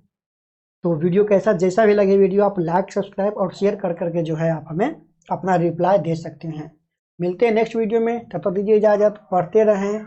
Speaker 1: तो वीडियो कैसा, जैसा भी लगे वीडियो, आप लाइक सब्सक्राइब और शेयर कर करके जो है आप हमें अपना रिप्लाई दे सकते हैं। मिलते हैं नेक्स्ट वीडियो में, तब तक दीजिए इजाज़त, पढ़ते रहें।